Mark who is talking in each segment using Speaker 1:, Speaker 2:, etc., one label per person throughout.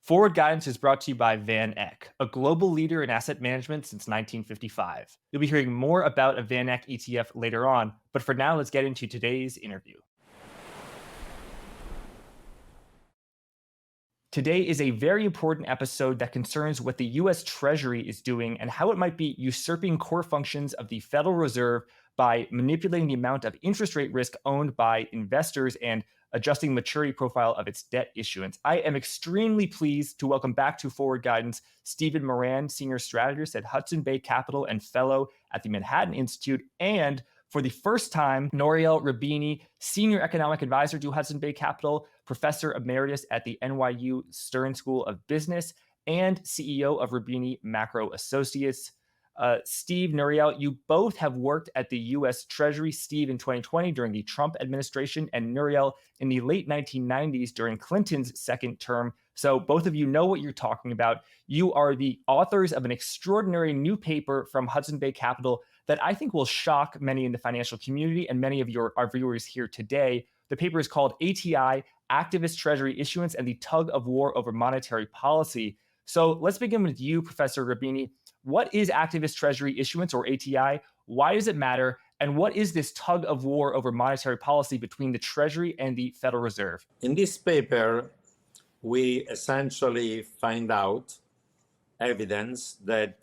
Speaker 1: Forward Guidance is brought to you by VanEck, a global leader in asset management since 1955. You'll be hearing more about a VanEck ETF later on, but for now, let's get into today's interview. Today is a very important episode that concerns what the US Treasury is doing and how it might be usurping core functions of the Federal Reserve by manipulating the amount of interest rate risk owned by investors and adjusting maturity profile of its debt issuance. I am extremely pleased to welcome back to Forward Guidance Stephen Miran, senior strategist at Hudson Bay Capital and fellow at the Manhattan Institute, and for the first time, Nouriel Roubini, senior economic advisor to Hudson Bay Capital, professor emeritus at the NYU Stern School of Business, and CEO of Roubini Macro Associates. Steve, Nouriel, you both have worked at the U.S. Treasury, Steve in 2020 during the Trump administration, and Nouriel in the late 1990s during Clinton's second term. So both of you know what you're talking about. You are the authors of an extraordinary new paper from Hudson Bay Capital that I think will shock many in the financial community and many of our viewers here today. The paper is called ATI, Activist Treasury Issuance and the Tug-of-War over Monetary Policy. So let's begin with you, Professor Roubini. What is activist treasury issuance, or ATI? Why does it matter? And what is this tug of war over monetary policy between the Treasury and the Federal Reserve?
Speaker 2: In this paper, we essentially find out evidence that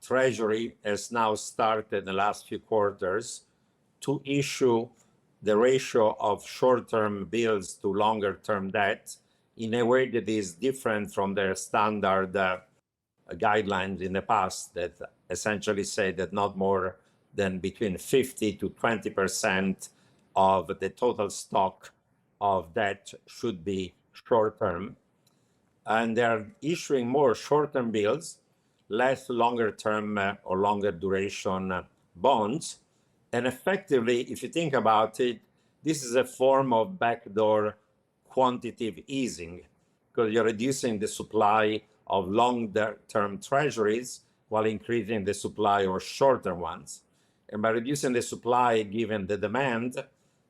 Speaker 2: Treasury has now started in the last few quarters to issue the ratio of short-term bills to longer-term debt in a way that is different from their standard guidelines in the past that essentially say that not more than between 50 to 20% of the total stock of debt should be short-term. And they're issuing more short-term bills, less longer-term or longer duration bonds. And effectively, if you think about it, this is a form of backdoor quantitative easing because you're reducing the supply of long-term treasuries while increasing the supply of shorter ones. And by reducing the supply, given the demand,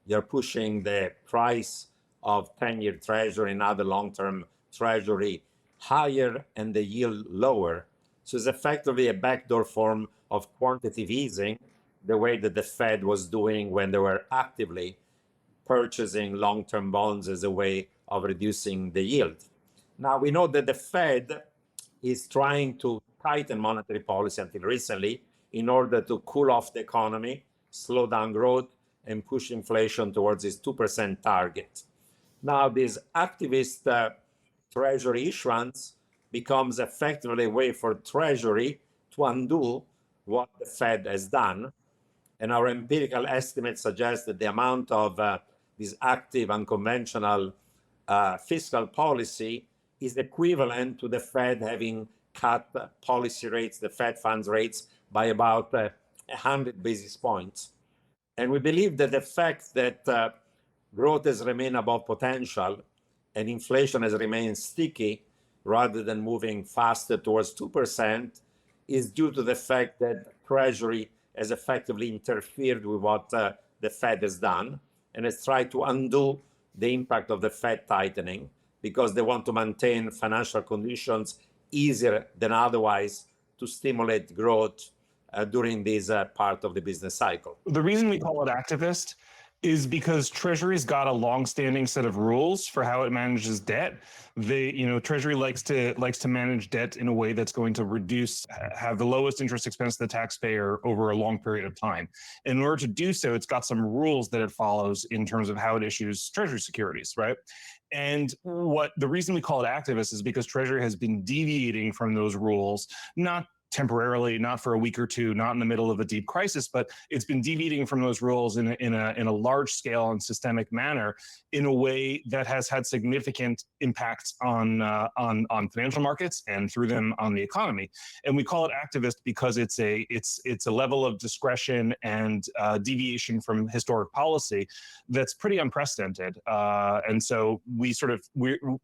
Speaker 2: you're pushing the price of 10-year treasury and other long-term treasury higher and the yield lower. So it's effectively a backdoor form of quantitative easing, the way that the Fed was doing when they were actively purchasing long-term bonds as a way of reducing the yield. Now, we know that the Fed is trying to tighten monetary policy until recently in order to cool off the economy, slow down growth, and push inflation towards its 2% target. Now, this activist treasury issuance becomes effectively a way for Treasury to undo what the Fed has done. And our empirical estimates suggest that the amount of this active unconventional fiscal policy is equivalent to the Fed having cut policy rates, the Fed funds rates, by about 100 basis points. And we believe that the fact that growth has remained above potential and inflation has remained sticky rather than moving faster towards 2% is due to the fact that Treasury has effectively interfered with what the Fed has done and has tried to undo the impact of the Fed tightening because they want to maintain financial conditions easier than otherwise to stimulate growth during this part of the business cycle.
Speaker 3: The reason we call it activist is because Treasury's got a long-standing set of rules for how it manages debt. Treasury likes to manage debt in a way that's going to have the lowest interest expense to the taxpayer over a long period of time. In order to do so, it's got some rules that it follows in terms of how it issues Treasury securities, right? And the reason we call it activist is because Treasury has been deviating from those rules, not temporarily, not for a week or two, not in the middle of a deep crisis, but it's been deviating from those rules in a large scale and systemic manner in a way that has had significant impacts on financial markets and through them on the economy. And we call it activist because it's a level of discretion and deviation from historic policy that's pretty unprecedented. And so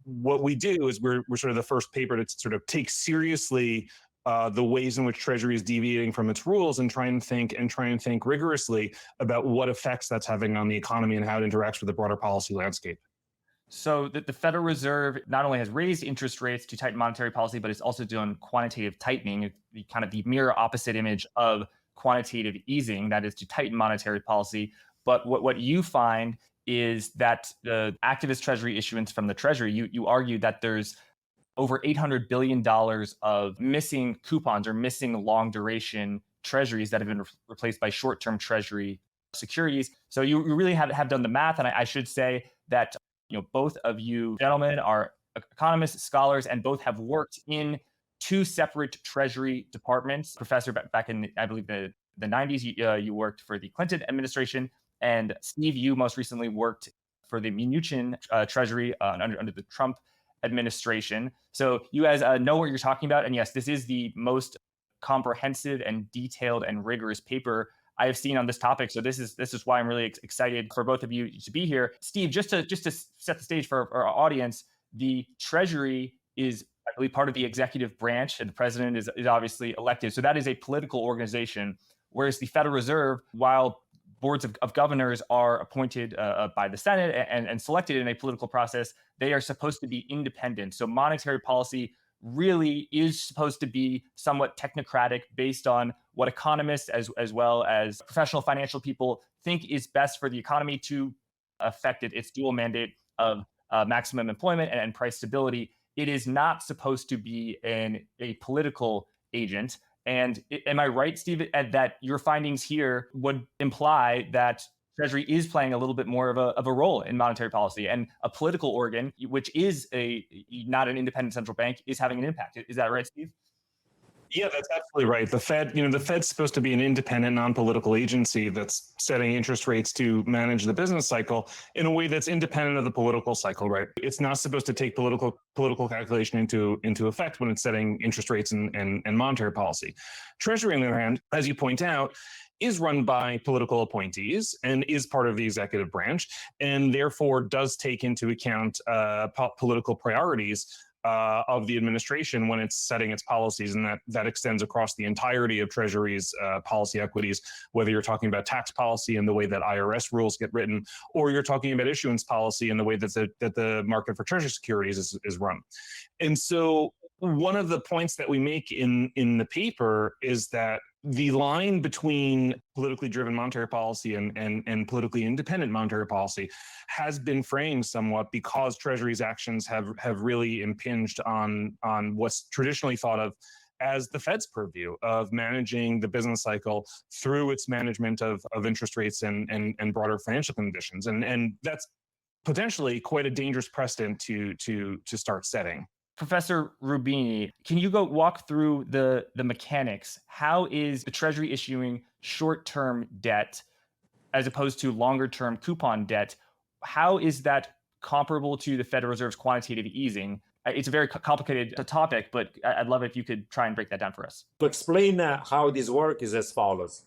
Speaker 3: what we do is we're sort of the first paper to sort of take seriously the ways in which Treasury is deviating from its rules and try and think rigorously about what effects that's having on the economy and how it interacts with the broader policy landscape.
Speaker 1: So the Federal Reserve not only has raised interest rates to tighten monetary policy, but it's also done quantitative tightening, the kind of the mirror opposite image of quantitative easing, that is to tighten monetary policy. But what you find is that the activist treasury issuance from the Treasury, you argue that there's over $800 billion of missing coupons or missing long duration treasuries that have been replaced by short term treasury securities. So you really have done the math. And I should say that both of you gentlemen are economists, scholars, and both have worked in two separate treasury departments. Professor, back in, I believe, the 90s, you worked for the Clinton administration. And Steve, you most recently worked for the Mnuchin treasury under the Trump administration. So you guys know what you're talking about. And yes, this is the most comprehensive and detailed and rigorous paper I have seen on this topic. So this is why I'm really excited for both of you to be here. Steve, just to set the stage for our audience, the Treasury is, I believe, part of the executive branch, and the president is obviously elected. So that is a political organization, whereas the Federal Reserve, while boards of governors are appointed by the Senate and selected in a political process, they are supposed to be independent. So monetary policy really is supposed to be somewhat technocratic, based on what economists as well as professional financial people think is best for the economy to affect its dual mandate of maximum employment and price stability. It is not supposed to be a political agent. And am I right, Steve, that your findings here would imply that Treasury is playing a little bit more of a role in monetary policy, and a political organ, which is not an independent central bank, is having an impact? Is that right, Steve?
Speaker 3: Yeah, that's absolutely right. The Fed, the Fed's supposed to be an independent, non-political agency that's setting interest rates to manage the business cycle in a way that's independent of the political cycle, right? It's not supposed to take political calculation into effect when it's setting interest rates and monetary policy. Treasury, on the other hand, as you point out, is run by political appointees and is part of the executive branch, and therefore does take into account political priorities of the administration when it's setting its policies, and that extends across the entirety of Treasury's policy equities, whether you're talking about tax policy and the way that IRS rules get written, or you're talking about issuance policy and the way that the market for Treasury securities is run. And so one of the points that we make in the paper is that the line between politically driven monetary policy and politically independent monetary policy has been framed somewhat because Treasury's actions have really impinged on what's traditionally thought of as the Fed's purview of managing the business cycle through its management of interest rates and broader financial conditions. And that's potentially quite a dangerous precedent to start setting.
Speaker 1: Professor Roubini, can you go walk through the mechanics? How is the Treasury issuing short-term debt as opposed to longer-term coupon debt? How is that comparable to the Federal Reserve's quantitative easing? It's a very complicated topic, but I'd love it if you could try and break that down for us.
Speaker 2: To explain how this works is as follows.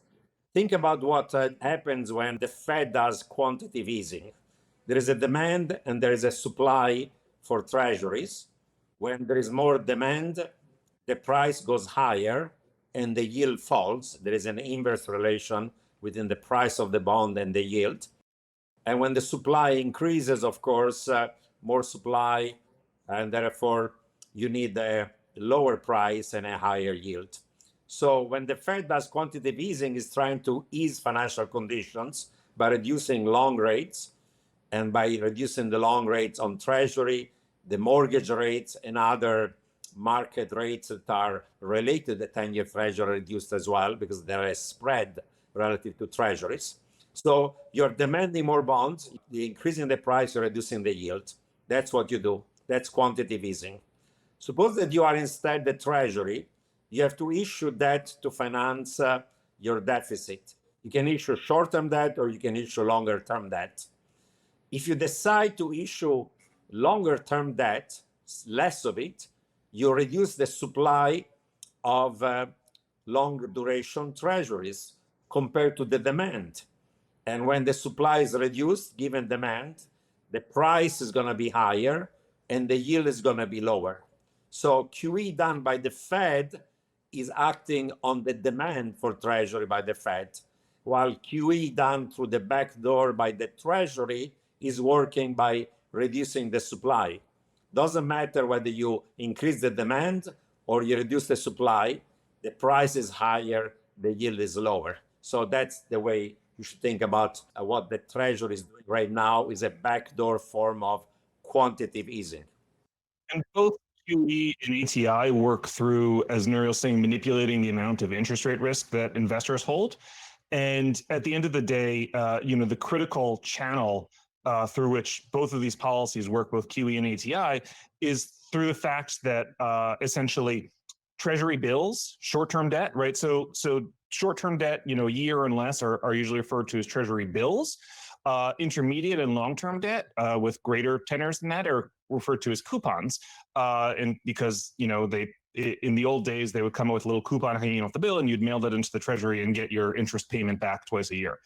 Speaker 2: Think about what happens when the Fed does quantitative easing. There is a demand and there is a supply for treasuries. When there is more demand, the price goes higher and the yield falls. There is an inverse relation within the price of the bond and the yield. And when the supply increases, of course, more supply, and therefore you need a lower price and a higher yield. So when the Fed does quantitative easing, it's trying to ease financial conditions by reducing long rates, and by reducing the long rates on Treasury, the mortgage rates and other market rates that are related to the 10-year Treasury reduced as well, because there is spread relative to Treasuries. So you're demanding more bonds, you're increasing the price, you're reducing the yield. That's what you do. That's quantitative easing. Suppose that you are instead the Treasury, you have to issue debt to finance your deficit. You can issue short-term debt or you can issue longer-term debt. If you decide to issue longer-term debt, less of it, you reduce the supply of long-duration treasuries compared to the demand. And when the supply is reduced, given demand, the price is going to be higher and the yield is going to be lower. So QE done by the Fed is acting on the demand for Treasury by the Fed, while QE done through the back door by the Treasury is working by reducing the supply. Doesn't matter whether you increase the demand or you reduce the supply, the price is higher, the yield is lower. So that's the way you should think about what the Treasury is doing right now is a backdoor form of quantitative easing.
Speaker 3: And both QE and ATI work through, as Nouriel's saying, manipulating the amount of interest rate risk that investors hold. And at the end of the day, the critical channel through which both of these policies work, both QE and ATI, is through the fact that essentially Treasury bills, short-term debt, right? So short-term debt, a year and less are usually referred to as Treasury bills. Intermediate and long-term debt with greater tenors than that are referred to as coupons, and because they in the old days they would come up with a little coupon hanging off the bill, and you'd mail that into the Treasury and get your interest payment back twice a year,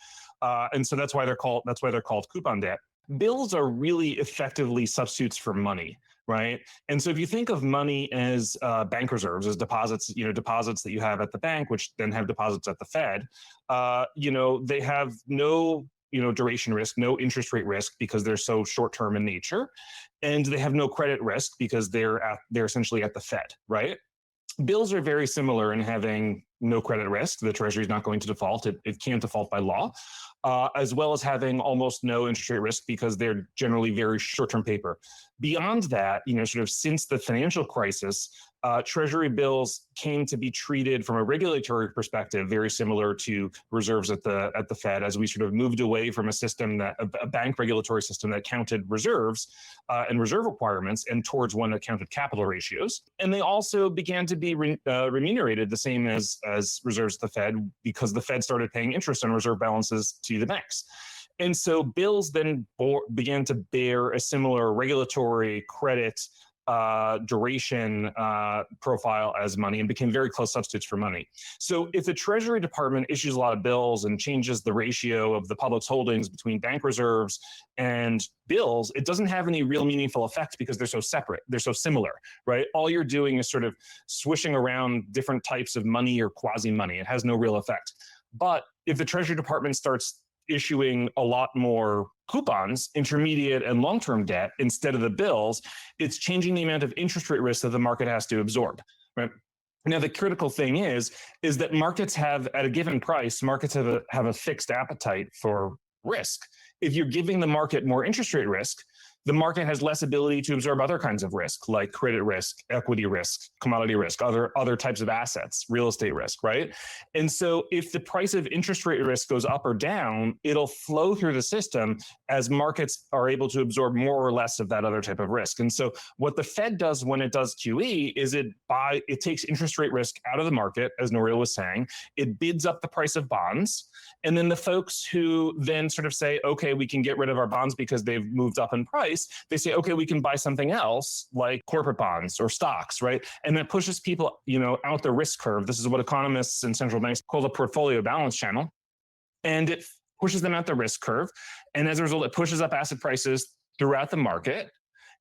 Speaker 3: and so that's why they're called coupon debt. Bills are really effectively substitutes for money, right? And so if you think of money as bank reserves, as deposits, deposits that you have at the bank, which then have deposits at the Fed, they have no duration risk, no interest rate risk because they're so short-term in nature, and they have no credit risk because they're essentially at the Fed, right? Bills are very similar in having no credit risk. The Treasury is not going to default. It can't default by law, as well as having almost no interest rate risk because they're generally very short-term paper. Beyond that, sort of since the financial crisis, Treasury bills came to be treated from a regulatory perspective very similar to reserves at the Fed, as we sort of moved away from a bank regulatory system that counted reserves and reserve requirements, and towards one that counted capital ratios. And they also began to be remunerated the same as reserves at the Fed, because the Fed started paying interest on reserve balances to the banks. And so bills then began to bear a similar regulatory credit duration profile as money, and became very close substitutes for money. So if the Treasury Department issues a lot of bills and changes the ratio of the public's holdings between bank reserves and bills, it doesn't have any real meaningful effect because they're so separate, they're so similar, right? All you're doing is sort of swishing around different types of money or quasi-money. It has no real effect. But if the Treasury Department starts issuing a lot more coupons, intermediate and long-term debt instead of the bills, it's changing the amount of interest rate risk that the market has to absorb, right? Now, the critical thing is that markets have, at a given price, markets have a fixed appetite for risk. If you're giving the market more interest rate risk, the market has less ability to absorb other kinds of risk, like credit risk, equity risk, commodity risk, other types of assets, real estate risk, right? And so if the price of interest rate risk goes up or down, it'll flow through the system as markets are able to absorb more or less of that other type of risk. And so what the Fed does when it does QE is it takes interest rate risk out of the market, as Nouriel was saying. It bids up the price of bonds. And then the folks who then sort of say, okay, we can get rid of our bonds because they've moved up in price, they say, okay, we can buy something else like corporate bonds or stocks, right? And that pushes people, out the risk curve. This is what economists and central banks call the portfolio balance channel. And it pushes them out the risk curve. And as a result, it pushes up asset prices throughout the market.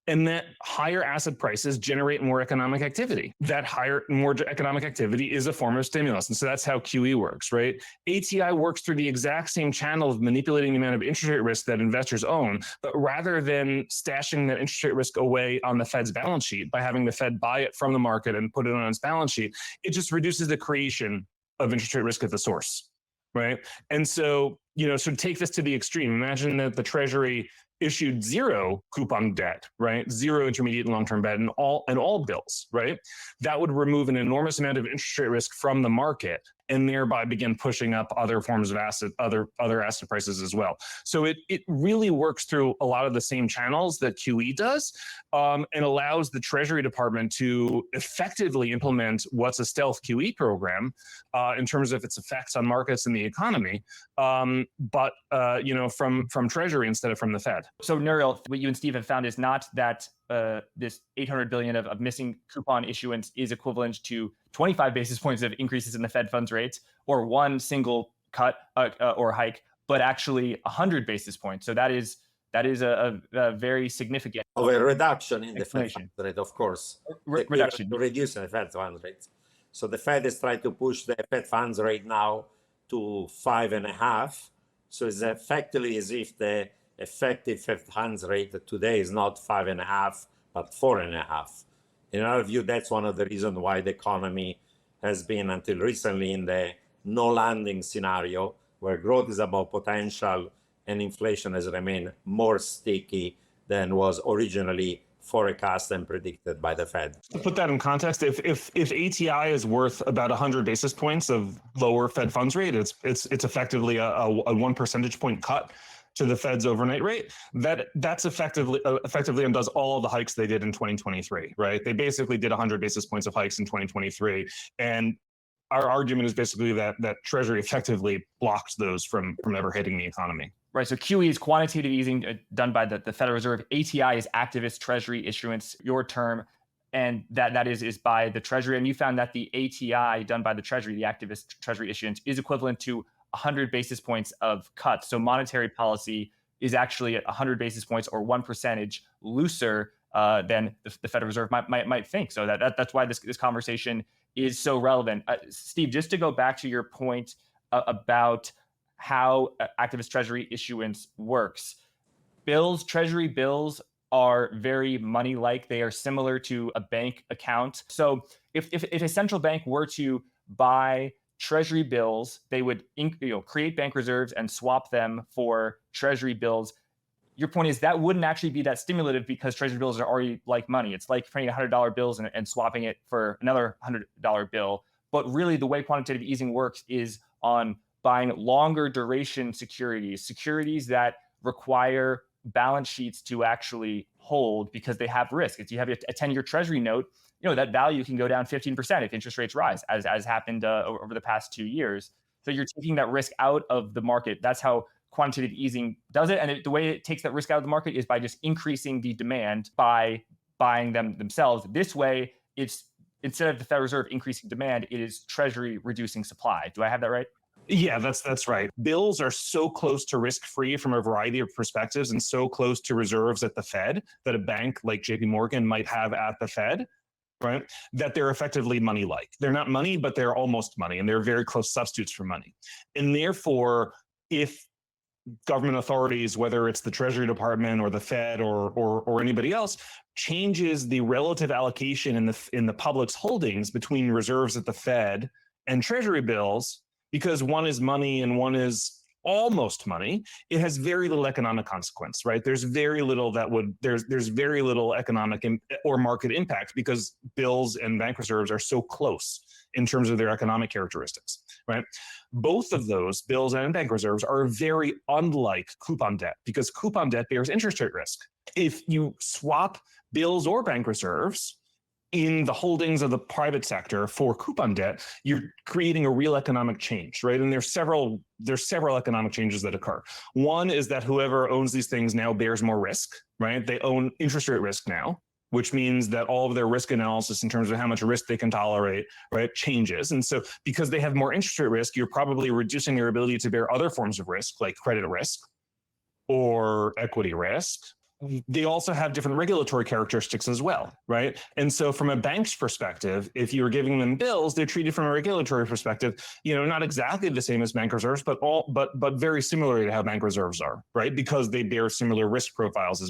Speaker 3: And that higher asset prices generate more economic activity. That more economic activity is a form of stimulus. And so that's how QE works, right? ATI works through the exact same channel of manipulating the amount of interest rate risk that investors own, but rather than stashing that interest rate risk away on the Fed's balance sheet by having the Fed buy it from the market and put it on its balance sheet, it just reduces the creation of interest rate risk at the source, right? And so, so take this to the extreme. Imagine that the Treasury issued zero coupon debt, right? Zero intermediate and long-term debt, and all bills, right? That would remove an enormous amount of interest rate risk from the market, and thereby begin pushing up other forms of other asset prices as well. So it really works through a lot of the same channels that QE does, and allows the Treasury Department to effectively implement what's a stealth QE program in terms of its effects on markets and the economy, but from Treasury instead of from the Fed.
Speaker 1: So Nouriel, what you and Steve have found is not that this 800 billion of missing coupon issuance is equivalent to 25 basis points of increases in the Fed funds rates, or one single cut or hike, but actually 100 basis points. So that is a very significant
Speaker 2: of a reduction in the Fed funds rate, of course.
Speaker 1: Reduction.
Speaker 2: To reduce the Fed funds rate. So the Fed is trying to push the Fed funds rate now to 5.5. So it's effectively as if the effective Fed funds rate today is not 5.5, but 4.5. In our view, that's one of the reasons why the economy has been until recently in the no landing scenario, where growth is above potential and inflation has remained more sticky than was originally forecast and predicted by the Fed.
Speaker 3: To put that in context, if ATI is worth about 100 basis points of lower Fed funds rate, it's effectively a 1 percentage point cut to the Fed's overnight rate. That's effectively undoes all of the hikes they did in 2023, right? They basically did 100 basis points of hikes in 2023, and our argument is basically that Treasury effectively blocked those from ever hitting the economy.
Speaker 1: Right. So QE is quantitative easing done by the Federal Reserve. ATI is activist Treasury issuance, your term, and that is by the Treasury. And you found that the ATI done by the Treasury, the activist Treasury issuance, is equivalent to 100 basis points of cuts. So monetary policy is actually at 100 basis points or 1% looser than the Federal Reserve might think. So that's why this conversation is so relevant. Steve, just to go back to your point about how activist Treasury issuance works. Treasury bills are very money-like. They are similar to a bank account. So if a central bank were to buy Treasury bills, they would create bank reserves and swap them for Treasury bills. Your point is that wouldn't actually be that stimulative because Treasury bills are already like money. It's like printing $100 bills and swapping it for another $100 bill. But really, the way quantitative easing works is on buying longer duration securities that require balance sheets to actually hold because they have risk. If you have a 10-year Treasury note, that value can go down 15% if interest rates rise, as happened over the past 2 years. So you're taking that risk out of the market. That's how quantitative easing does it. And the way it takes that risk out of the market is by just increasing the demand by buying them themselves. This way, it's instead of the Federal Reserve increasing demand, it is Treasury reducing supply. Do I have that right?
Speaker 3: Yeah, that's right. Bills are so close to risk-free from a variety of perspectives and so close to reserves at the Fed that a bank like JP Morgan might have at the Fed, right? That they're effectively money-like. They're not money, but they're almost money, and they're very close substitutes for money. And therefore, if government authorities, whether it's the Treasury Department or the Fed or anybody else, changes the relative allocation in the public's holdings between reserves at the Fed and Treasury bills, because one is money and one is almost money, it has very little economic consequence, right? There's very little there's very little economic or market impact because bills and bank reserves are so close in terms of their economic characteristics, right? Both of those, bills and bank reserves, are very unlike coupon debt because coupon debt bears interest rate risk. If you swap bills or bank reserves in the holdings of the private sector for coupon debt, you're creating a real economic change, right? And there's several economic changes that occur. One is that whoever owns these things now bears more risk, right? They own interest rate risk now, which means that all of their risk analysis in terms of how much risk they can tolerate, right, changes. And so because they have more interest rate risk, you're probably reducing their ability to bear other forms of risk, like credit risk or equity risk. They also have different regulatory characteristics as well, right? And so from a bank's perspective, if you're giving them bills, they're treated from a regulatory perspective, not exactly the same as bank reserves, but very similar to how bank reserves are, right? Because they bear similar risk profiles as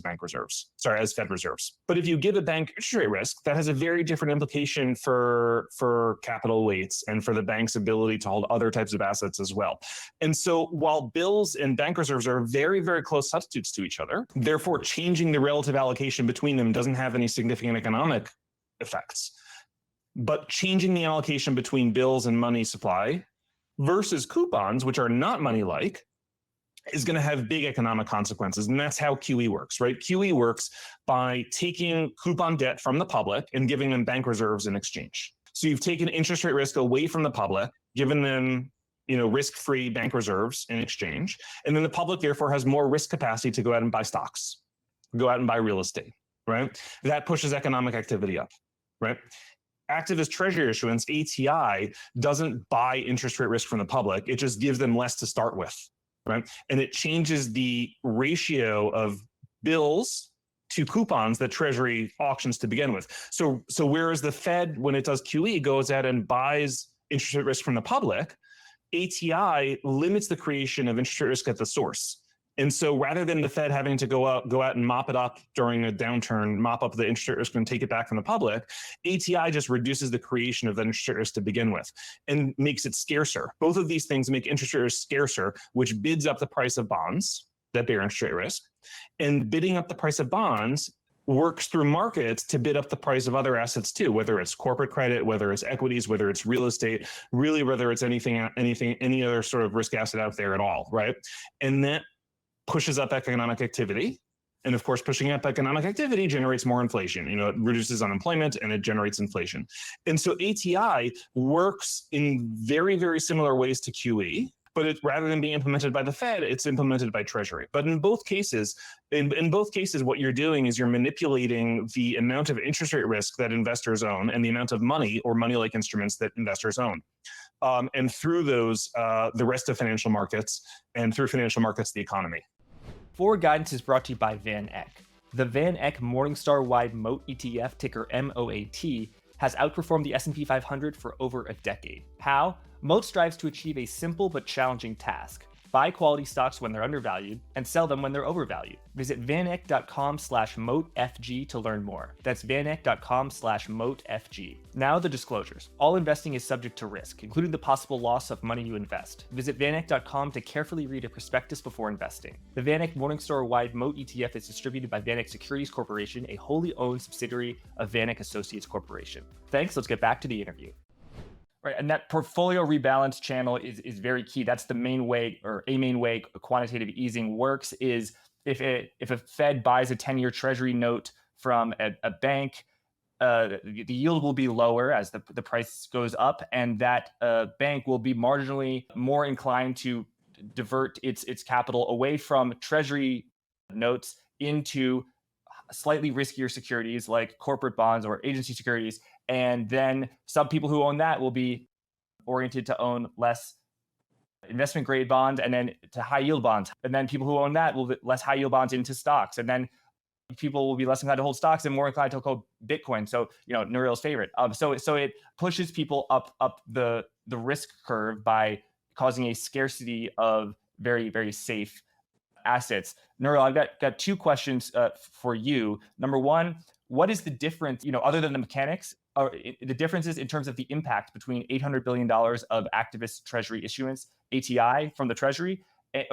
Speaker 3: as Fed reserves. But if you give a bank interest rate risk, that has a very different implication for capital weights and for the bank's ability to hold other types of assets as well. And so while bills and bank reserves are very, very close substitutes to each other, therefore changing the relative allocation between them doesn't have any significant economic effects. But changing the allocation between bills and money supply versus coupons, which are not money-like, is going to have big economic consequences. And that's how QE works, right? QE works by taking coupon debt from the public and giving them bank reserves in exchange. So you've taken interest rate risk away from the public, given them risk-free bank reserves in exchange. And then the public, therefore, has more risk capacity to go out and buy stocks, go out and buy real estate, right? That pushes economic activity up, right? Activist Treasury issuance, ATI, doesn't buy interest rate risk from the public. It just gives them less to start with, right? And it changes the ratio of bills to coupons that Treasury auctions to begin with. So whereas the Fed, when it does QE, goes out and buys interest rate risk from the public, ATI limits the creation of interest rate risk at the source And so rather than the Fed having to go out and mop it up during a downturn, mop up the interest rate risk and take it back from the public, ATI just reduces the creation of that interest rate risk to begin with and makes it scarcer. Both of these things make interest rate risk scarcer, which bids up the price of bonds that bear interest rate risk. And bidding up the price of bonds works through markets to bid up the price of other assets too, whether it's corporate credit, whether it's equities, whether it's real estate, really whether it's any other sort of risk asset out there at all, right? And that pushes up economic activity. And of course, pushing up economic activity generates more inflation. It reduces unemployment and it generates inflation. And so ATI works in very, very similar ways to QE, but rather than being implemented by the Fed, it's implemented by Treasury. But in both cases, what you're doing is you're manipulating the amount of interest rate risk that investors own and the amount of money or money-like instruments that investors own. And through those, the rest of financial markets, and through financial markets, the economy.
Speaker 1: Forward Guidance is brought to you by VanEck. The VanEck Morningstar-wide MOAT ETF, ticker MOAT, has outperformed the S&P 500 for over a decade. How? MOAT strives to achieve a simple but challenging task: buy quality stocks when they're undervalued and sell them when they're overvalued. Visit vaneck.com/MOATFG to learn more. That's vaneck.com/MOATFG. Now the disclosures. All investing is subject to risk, including the possible loss of money you invest. Visit vaneck.com to carefully read a prospectus before investing. The VanEck Morningstar-wide MOAT ETF is distributed by VanEck Securities Corporation, a wholly owned subsidiary of VanEck Associates Corporation. Thanks, let's get back to the interview. Right, and that portfolio rebalance channel is very key. That's the main way, or a main way quantitative easing works, is if a Fed buys a 10-year Treasury note from a bank, the yield will be lower as the price goes up, and that bank will be marginally more inclined to divert its capital away from Treasury notes into slightly riskier securities like corporate bonds or agency securities. And then some people who own that will be oriented to own less investment grade bonds and then to high yield bonds. And then people who own that will be less high yield bonds into stocks. And then people will be less inclined to hold stocks and more inclined to hold Bitcoin. So, Nouriel's favorite. So it pushes people up the risk curve by causing a scarcity of very, very safe assets. Nouriel, I've got two questions for you. Number one, what is the difference, other than the mechanics, the differences in terms of the impact between $800 billion of activist Treasury issuance, ATI, from the Treasury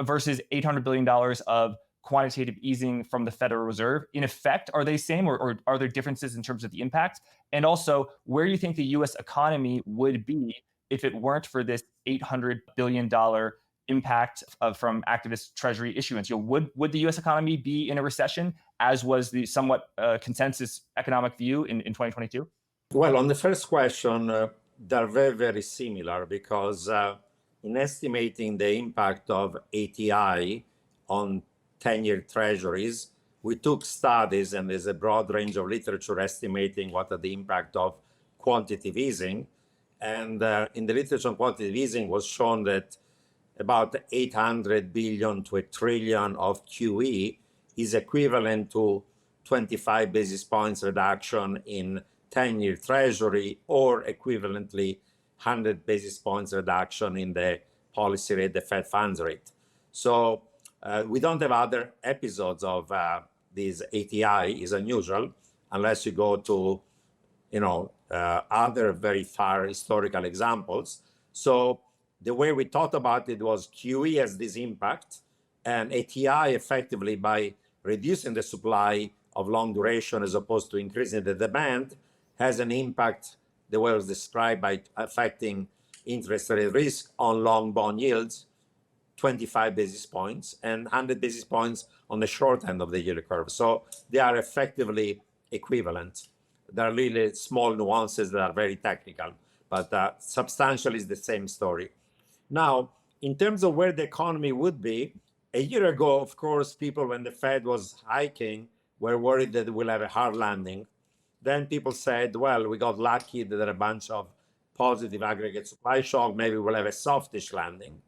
Speaker 1: versus $800 billion of quantitative easing from the Federal Reserve? In effect, are they same, or are there differences in terms of the impact? And also, where do you think the U.S. economy would be if it weren't for this $800 billion impact from activist Treasury issuance? Would the U.S. economy be in a recession, as was the somewhat consensus economic view in 2022?
Speaker 2: Well, on the first question, they're very, very similar, because in estimating the impact of ATI on 10-year treasuries, we took studies, and there's a broad range of literature estimating what are the impact of quantitative easing. And in the literature on quantitative easing was shown that about 800 billion to a trillion of QE is equivalent to 25 basis points reduction in 10-year Treasury, or equivalently 100 basis points reduction in the policy rate, the Fed funds rate. So we don't have other episodes of this. ATI is unusual unless you go to, other very far historical examples. So the way we thought about it was QE has this impact, and ATI effectively, by reducing the supply of long duration as opposed to increasing the demand, has an impact, the way it was described, by affecting interest rate risk on long bond yields, 25 basis points, and 100 basis points on the short end of the yield curve. So they are effectively equivalent. There are really small nuances that are very technical, but substantially is the same story. Now, in terms of where the economy would be, a year ago, of course, people, when the Fed was hiking, were worried that we'll have a hard landing. Then people said, well, we got lucky that there are a bunch of positive aggregate supply shock, maybe we'll have a softish landing.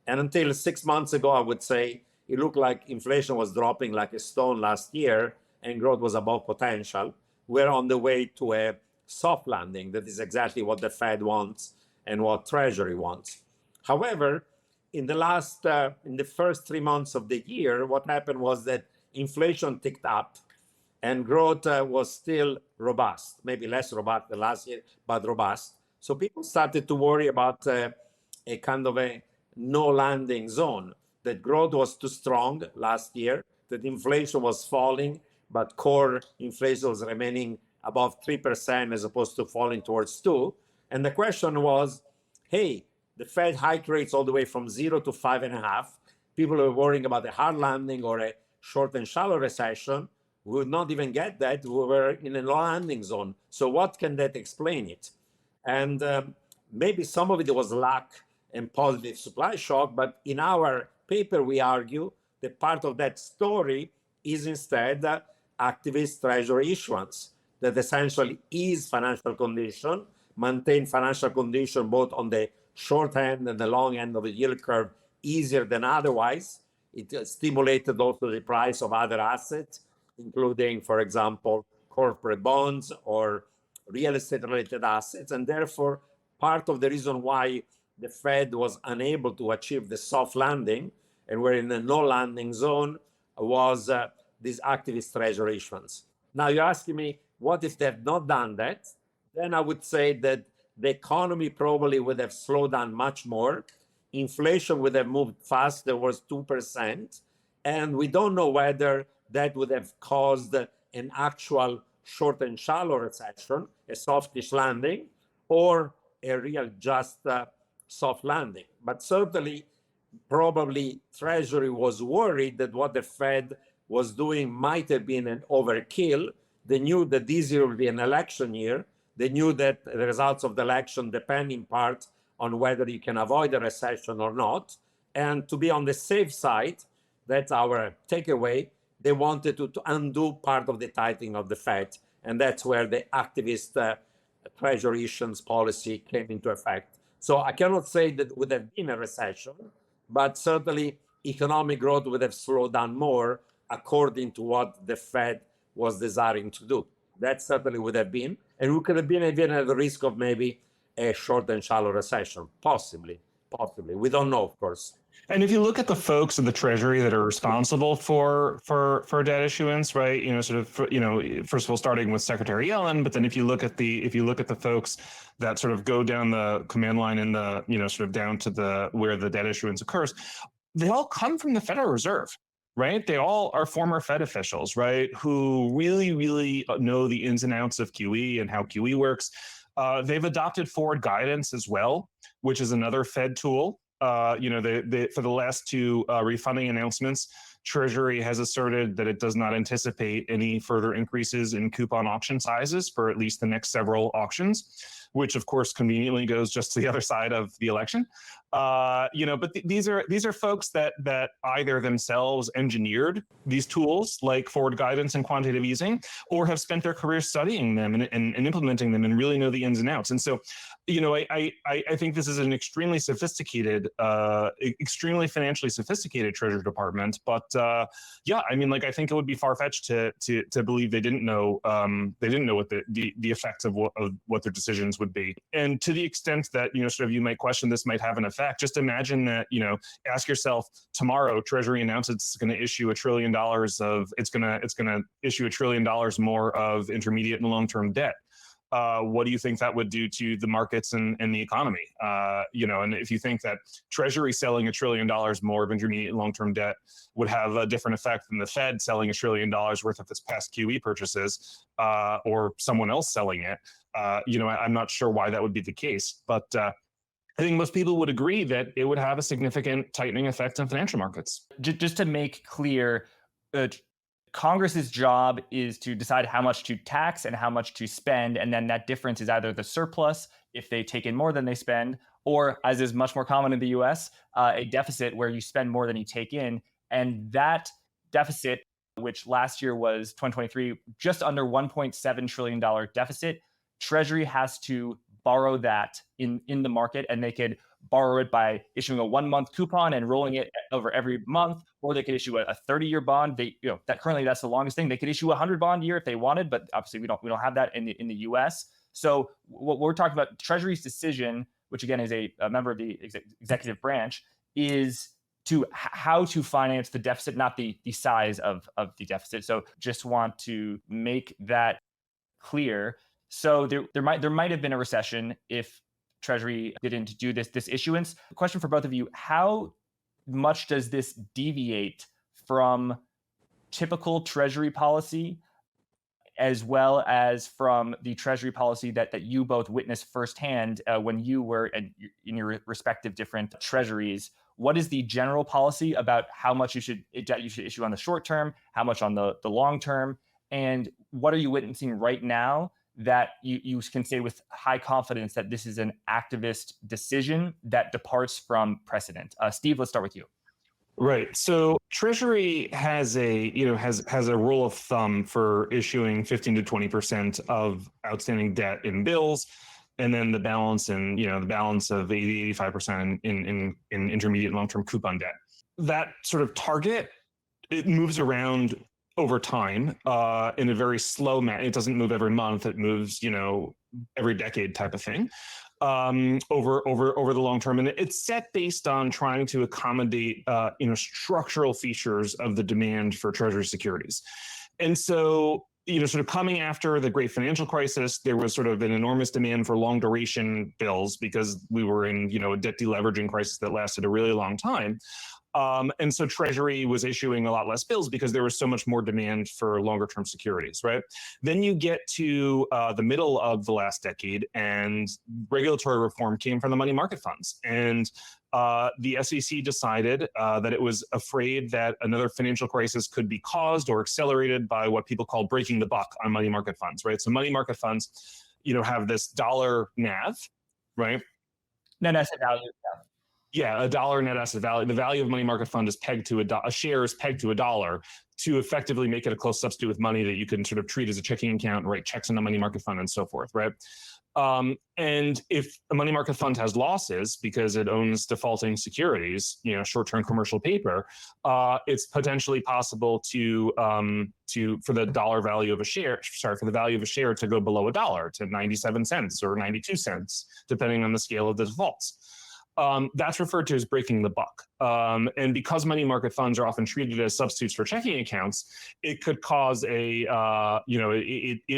Speaker 2: And until 6 months ago, I would say it looked like inflation was dropping like a stone last year and growth was above potential. We're on the way to a soft landing. That is exactly what the Fed wants and what Treasury wants. However, in the first 3 months of the year, what happened was that inflation ticked up and growth was still robust, maybe less robust than last year, but robust. So people started to worry about a kind of a no landing zone, that growth was too strong last year, that inflation was falling, but core inflation was remaining above 3% as opposed to falling towards 2. And the question was, hey, the Fed hike rates all the way from 0 to 5.5. People were worrying about a hard landing or a short and shallow recession. We would not even get that. We were in a low landing zone. So what can that explain it? And maybe some of it was luck and positive supply shock, but in our paper, we argue that part of that story is instead activist treasury issuance, that essentially ease financial condition, maintain financial condition both on the short end and the long end of the yield curve easier than otherwise. It stimulated also the price of other assets, including, for example, corporate bonds or real estate related assets. And therefore, part of the reason why the Fed was unable to achieve the soft landing and we're in a no landing zone was this activist treasury issuance. Now you're asking me, what if they've not done that? Then I would say that the economy probably would have slowed down much more. Inflation would have moved fast. There was 2%. And we don't know whether that would have caused an actual short and shallow recession, a softish landing, or a real just soft landing. But certainly, probably Treasury was worried that what the Fed was doing might have been an overkill. They knew that this year would be an election year. They knew that the results of the election depend in part on whether you can avoid a recession or not. And to be on the safe side, that's our takeaway, they wanted to undo part of the tightening of the Fed. And that's where the activist treasury issuance policy came into effect. So I cannot say that it would have been a recession, but certainly economic growth would have slowed down more according to what the Fed was desiring to do. That certainly would have been. And we could have been even at the risk of maybe a short and shallow recession, possibly. We don't know, of course.
Speaker 3: And if you look at the folks in the Treasury that are responsible for debt issuance, right? First of all, starting with Secretary Yellen, but then if you look at the folks that sort of go down the command line in the sort of down to where the debt issuance occurs, they all come from the Federal Reserve. Right? They all are former Fed officials, right? Who really, really know the ins and outs of QE and how QE works. They've adopted forward guidance as well, which is another Fed tool. For the last two refunding announcements, Treasury has asserted that it does not anticipate any further increases in coupon auction sizes for at least the next several auctions, which of course conveniently goes just to the other side of the election. But these are folks that either themselves engineered these tools like forward guidance and quantitative easing, or have spent their career studying them and implementing them and really know the ins and outs. And so, I think this is an extremely sophisticated, extremely financially sophisticated Treasury Department. But I think it would be far-fetched to believe they didn't know what the effects of what their decisions would be. And to the extent that you might question this might have an effect, just imagine that ask yourself, tomorrow Treasury announces it's going to issue $1 trillion issue $1 trillion more of intermediate and long-term debt. What do you think that would do to the markets and the economy? And if you think that Treasury selling $1 trillion more of intermediate and long-term debt would have a different effect than the Fed selling $1 trillion worth of its past QE purchases, or someone else selling it, I'm not sure why that would be the case. But I think most people would agree that it would have a significant tightening effect on financial markets.
Speaker 1: Just to make clear, Congress's job is to decide how much to tax and how much to spend, and then that difference is either the surplus if they take in more than they spend, or, as is much more common in the US, a deficit where you spend more than you take in. And that deficit, which last year was 2023, just under $1.7 trillion deficit, Treasury has to borrow that in the market, and they could borrow it by issuing a 1-month coupon and rolling it over every month, or they could issue a 30-year bond. That's the longest thing. They could issue a 100-bond year if they wanted, but obviously we don't have that in the US. So what we're talking about, Treasury's decision, which again is a member of the executive branch, is to how to finance the deficit, not the size of the deficit. So just want to make that clear. So there might have been a recession if Treasury didn't do this issuance. Question for both of you: how much does this deviate from typical Treasury policy, as well as from the Treasury policy that you both witnessed firsthand when you were in your respective different treasuries? What is the general policy about how much you should issue on the short term, how much on the long term, and what are you witnessing right now that you can say with high confidence that this is an activist decision that departs from precedent? Steve, let's start with you.
Speaker 3: Right. So Treasury has a rule of thumb for issuing 15 to 20% of outstanding debt in bills, and then the balance of 85% in intermediate and long-term coupon debt. That sort of target, it moves around over time in a very slow manner. It doesn't move every month. It moves, every decade type of thing. Over the long term, and it's set based on trying to accommodate structural features of the demand for Treasury securities. And so, sort of coming after the great financial crisis, there was sort of an enormous demand for long duration bills because we were in a debt deleveraging crisis that lasted a really long time. And so Treasury was issuing a lot less bills because there was so much more demand for longer term securities, right? Then you get to the middle of the last decade, and regulatory reform came from the money market funds. And the SEC decided that it was afraid that another financial crisis could be caused or accelerated by what people call breaking the buck on money market funds, right? So money market funds, have this dollar NAV, right?
Speaker 1: Net asset value.
Speaker 3: Yeah, a dollar net asset value. The value of a money market fund is pegged to a share is pegged to $1 to effectively make it a close substitute with money that you can sort of treat as a checking account, write checks in a money market fund, and so forth, right? And if a money market fund has losses because it owns defaulting securities, short-term commercial paper, it's potentially possible for the value of a share to go below $1 to 97 cents or 92 cents, depending on the scale of the defaults. That's referred to as breaking the buck. And because money market funds are often treated as substitutes for checking accounts, it could cause it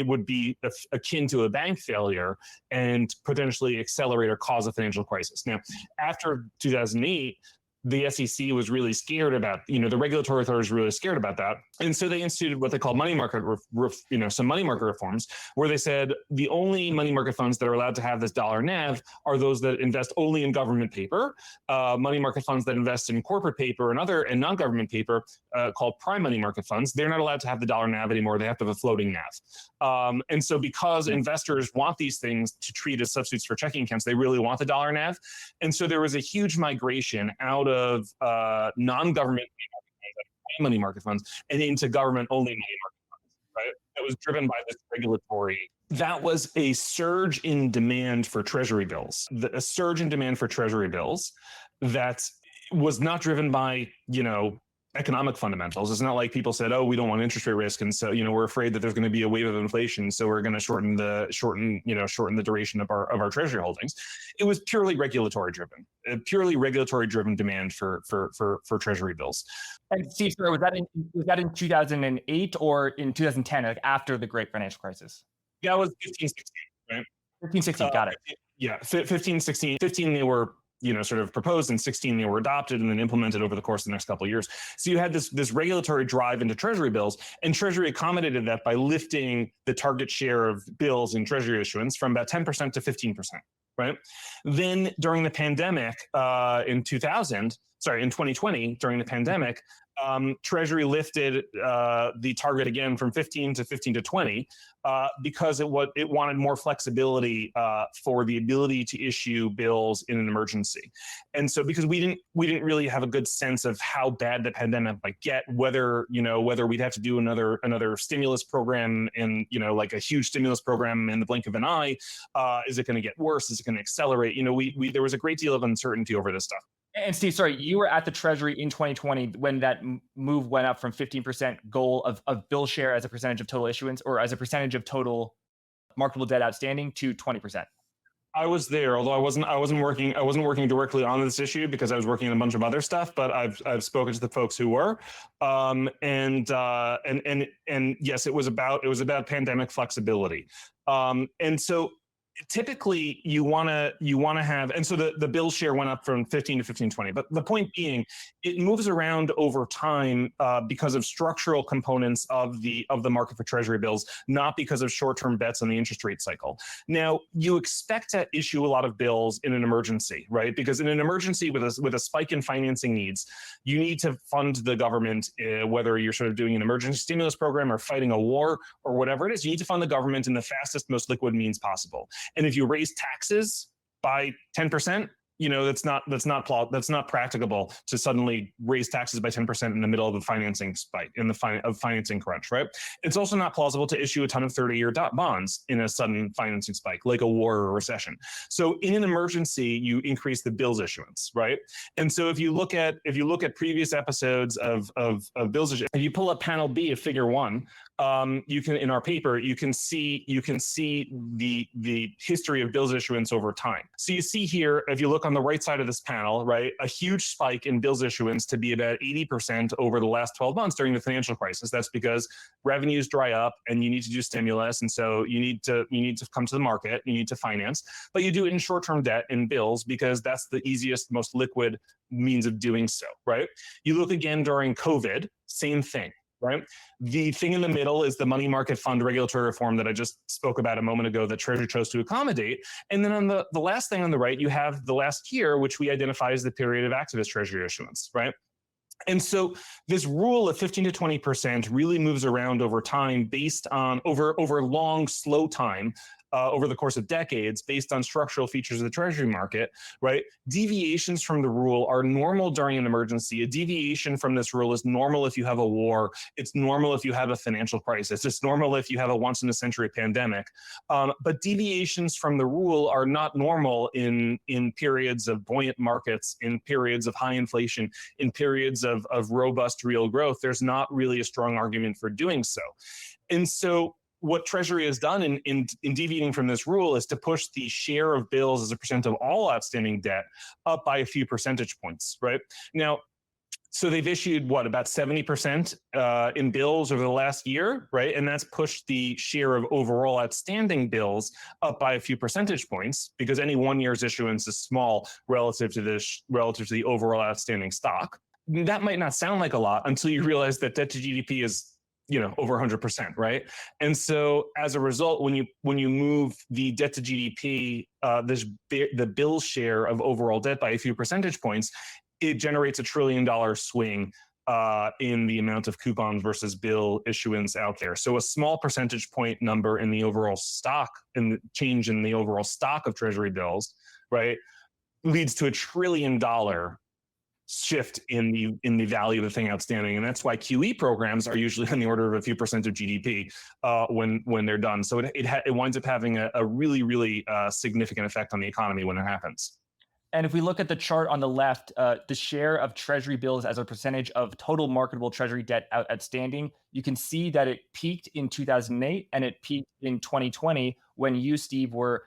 Speaker 3: would be akin to a bank failure and potentially accelerate or cause a financial crisis. Now, after 2008, the SEC was really scared about, the regulatory authorities were really scared about that. And so they instituted what they call money market, some money market reforms, where they said the only money market funds that are allowed to have this dollar NAV are those that invest only in government paper. Money market funds that invest in corporate paper and non-government paper called prime money market funds, they're not allowed to have the dollar NAV anymore. They have to have a floating NAV. And so because investors want these things to treat as substitutes for checking accounts, they really want the dollar NAV. And so there was a huge migration out of non-government money market funds and into government-only money market funds, right? That was driven by this regulatory. That was a surge in demand for Treasury bills. A surge in demand for Treasury bills that was not driven by, economic fundamentals. It's not like people said, "Oh, we don't want interest rate risk, and so we're afraid that there's going to be a wave of inflation, so we're going to shorten the duration of our Treasury holdings." It was purely regulatory driven demand for Treasury bills.
Speaker 1: And Steve, was that in 2008 or in 2010, like after the Great Financial Crisis?
Speaker 3: That was 15, 16, right?
Speaker 1: 15, 16, got it.
Speaker 3: Yeah, 15, 16, 15 they were sort of proposed, in 16 they were adopted and then implemented over the course of the next couple of years. So you had this regulatory drive into Treasury bills, and Treasury accommodated that by lifting the target share of bills in Treasury issuance from about 10% to 15%, right? Then during the pandemic in 2020, during the pandemic, Treasury lifted the target again from 15 to 20 because it wanted more flexibility for the ability to issue bills in an emergency. And so because we didn't really have a good sense of how bad the pandemic might get, whether we'd have to do another stimulus program and like a huge stimulus program in the blink of an eye, is it going to get worse? Is it going to accelerate? There was a great deal of uncertainty over this stuff.
Speaker 1: And Steve, sorry, you were at the Treasury in 2020 when that move went up from 15% goal of bill share as a percentage of total issuance or as a percentage of total marketable debt outstanding to 20%.
Speaker 3: I was there, although I wasn't working directly on this issue because I was working on a bunch of other stuff. But I've spoken to the folks who were, and yes, it was about pandemic flexibility, and so typically you want to have, and so the bill share went up from 15 to 1520, but the point being it moves around over time because of structural components of the market for treasury bills, not because of short-term bets on the interest rate cycle. Now you expect to issue a lot of bills in an emergency, right? Because in an emergency with a spike in financing needs, you need to fund the government, whether you're sort of doing an emergency stimulus program or fighting a war or whatever it is. You need to fund the government in the fastest, most liquid means possible. And if you raise taxes by 10%, that's not practicable to suddenly raise taxes by 10% in the middle of a financing spike, financing crunch, right? It's also not plausible to issue a ton of 30-year bonds in a sudden financing spike, like a war or a recession. So in an emergency, you increase the bills issuance, right? And so if you look at previous episodes of bills issuance, if you pull up panel B of figure 1, you can, in our paper, you can see the history of bills issuance over time. So you see here, if you look on the right side of this panel, right, a huge spike in bills issuance to be about 80% over the last 12 months during the financial crisis. That's because revenues dry up and you need to do stimulus, and so you need to come to the market, you need to finance, but you do it in short-term debt in bills because that's the easiest, most liquid means of doing so, right? You look again during COVID, same thing. Right. The thing in the middle is the money market fund regulatory reform that I just spoke about a moment ago that Treasury chose to accommodate. And then on the last thing on the right, you have the last year, which we identify as the period of activist Treasury issuance, right? And so this rule of 15 to 20% really moves around over time based on over long, slow time. Over the course of decades, based on structural features of the treasury market, right? Deviations from the rule are normal during an emergency. A deviation from this rule is normal if you have a war. It's normal if you have a financial crisis. It's normal if you have a once-in-a-century pandemic. But deviations from the rule are not normal in periods of buoyant markets, in periods of high inflation, in periods of robust real growth. There's not really a strong argument for doing so. And so what Treasury has done in deviating from this rule is to push the share of bills as a percent of all outstanding debt up by a few percentage points, right? Now, so they've issued about 70% in bills over the last year, right? And that's pushed the share of overall outstanding bills up by a few percentage points because any 1 year's issuance is small relative to the overall outstanding stock. That might not sound like a lot until you realize that debt to GDP is over 100%, right? And so as a result, when you move the debt to GDP, the bill share of overall debt by a few percentage points, it generates $1 trillion swing in the amount of coupons versus bill issuance out there. So a small percentage point number in the overall stock, in the change in the overall stock of treasury bills, right, leads to $1 trillion shift in the value of the thing outstanding. And that's why QE programs are usually in the order of a few percent of GDP when they're done. So it winds up having a really, really significant effect on the economy when it happens.
Speaker 1: And if we look at the chart on the left, the share of treasury bills as a percentage of total marketable treasury debt outstanding, you can see that it peaked in 2008 and it peaked in 2020 when you, Steve, were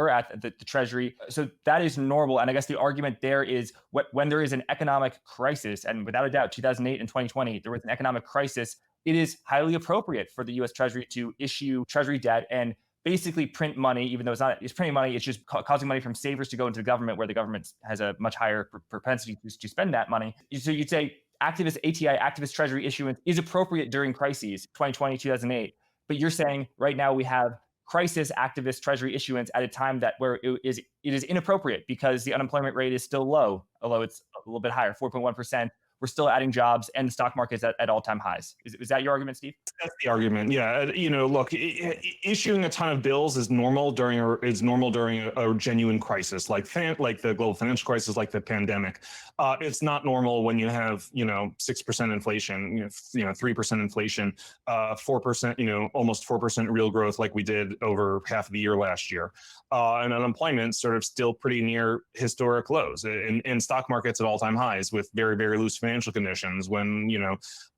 Speaker 1: at the treasury. So that is normal. And I guess the argument there is when there is an economic crisis, and without a doubt, 2008 and 2020, there was an economic crisis, it is highly appropriate for the US Treasury to issue treasury debt and basically print money, even though it's printing money, it's just causing money from savers to go into the government, where the government has a much higher propensity to spend that money. So you'd say activist treasury issuance is appropriate during crises, 2020, 2008. But you're saying right now we have crisis activist treasury issuance at a time where it is inappropriate because the unemployment rate is still low, although it's a little bit higher, 4.1%. We're still adding jobs, and the stock market's at all-time highs. Is that your argument, Steve?
Speaker 3: That's the argument. Yeah, look, issuing a ton of bills is normal during a genuine crisis, like the global financial crisis, like the pandemic. It's not normal when you have 6% inflation, 3% inflation, 4%, almost 4% real growth, like we did over half of the year last year, and unemployment sort of still pretty near historic lows, and stock markets at all-time highs with very, very loose financial financial conditions when,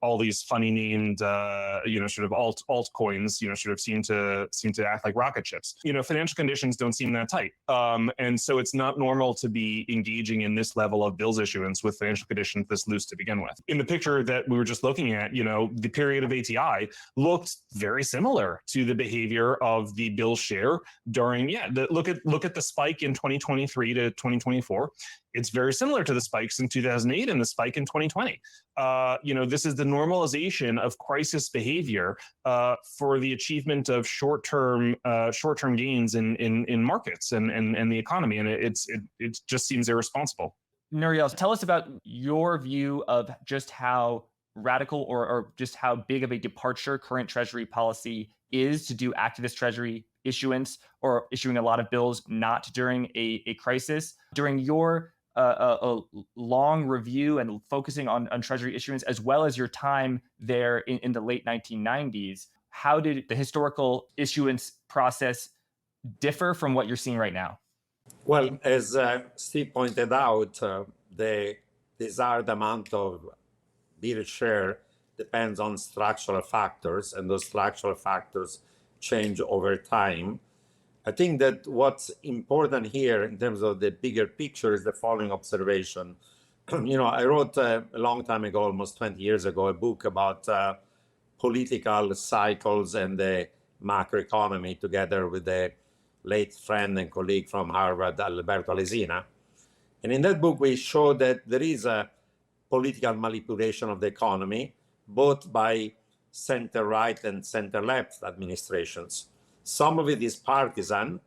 Speaker 3: all these funny named, sort of altcoins, sort of seem to act like rocket ships. Financial conditions don't seem that tight. And so it's not normal to be engaging in this level of bills issuance with financial conditions this loose to begin with. In the picture that we were just looking at, the period of ATI looked very similar to the behavior of the bill share during, look at the spike in 2023 to 2024. It's very similar to the spikes in 2008 and the spike in 2020. This is the normalization of crisis behavior for the achievement of short-term gains in markets and the economy, and it just seems irresponsible.
Speaker 1: Nouriel, tell us about your view of just how radical or just how big of a departure current Treasury policy is to do activist Treasury issuance or issuing a lot of bills not during a crisis. During your a long review and focusing on Treasury issuance, as well as your time there in the late 1990s, how did the historical issuance process differ from what you're seeing right now?
Speaker 2: Well, as Steve pointed out, the desired amount of bill share depends on structural factors, and those structural factors change over time. I think that what's important here in terms of the bigger picture is the following observation. I wrote a long time ago, almost 20 years ago, a book about political cycles and the macroeconomy together with a late friend and colleague from Harvard, Alberto Alesina. And in that book, we show that there is a political manipulation of the economy, both by center-right and center-left administrations. Some of it is partisan.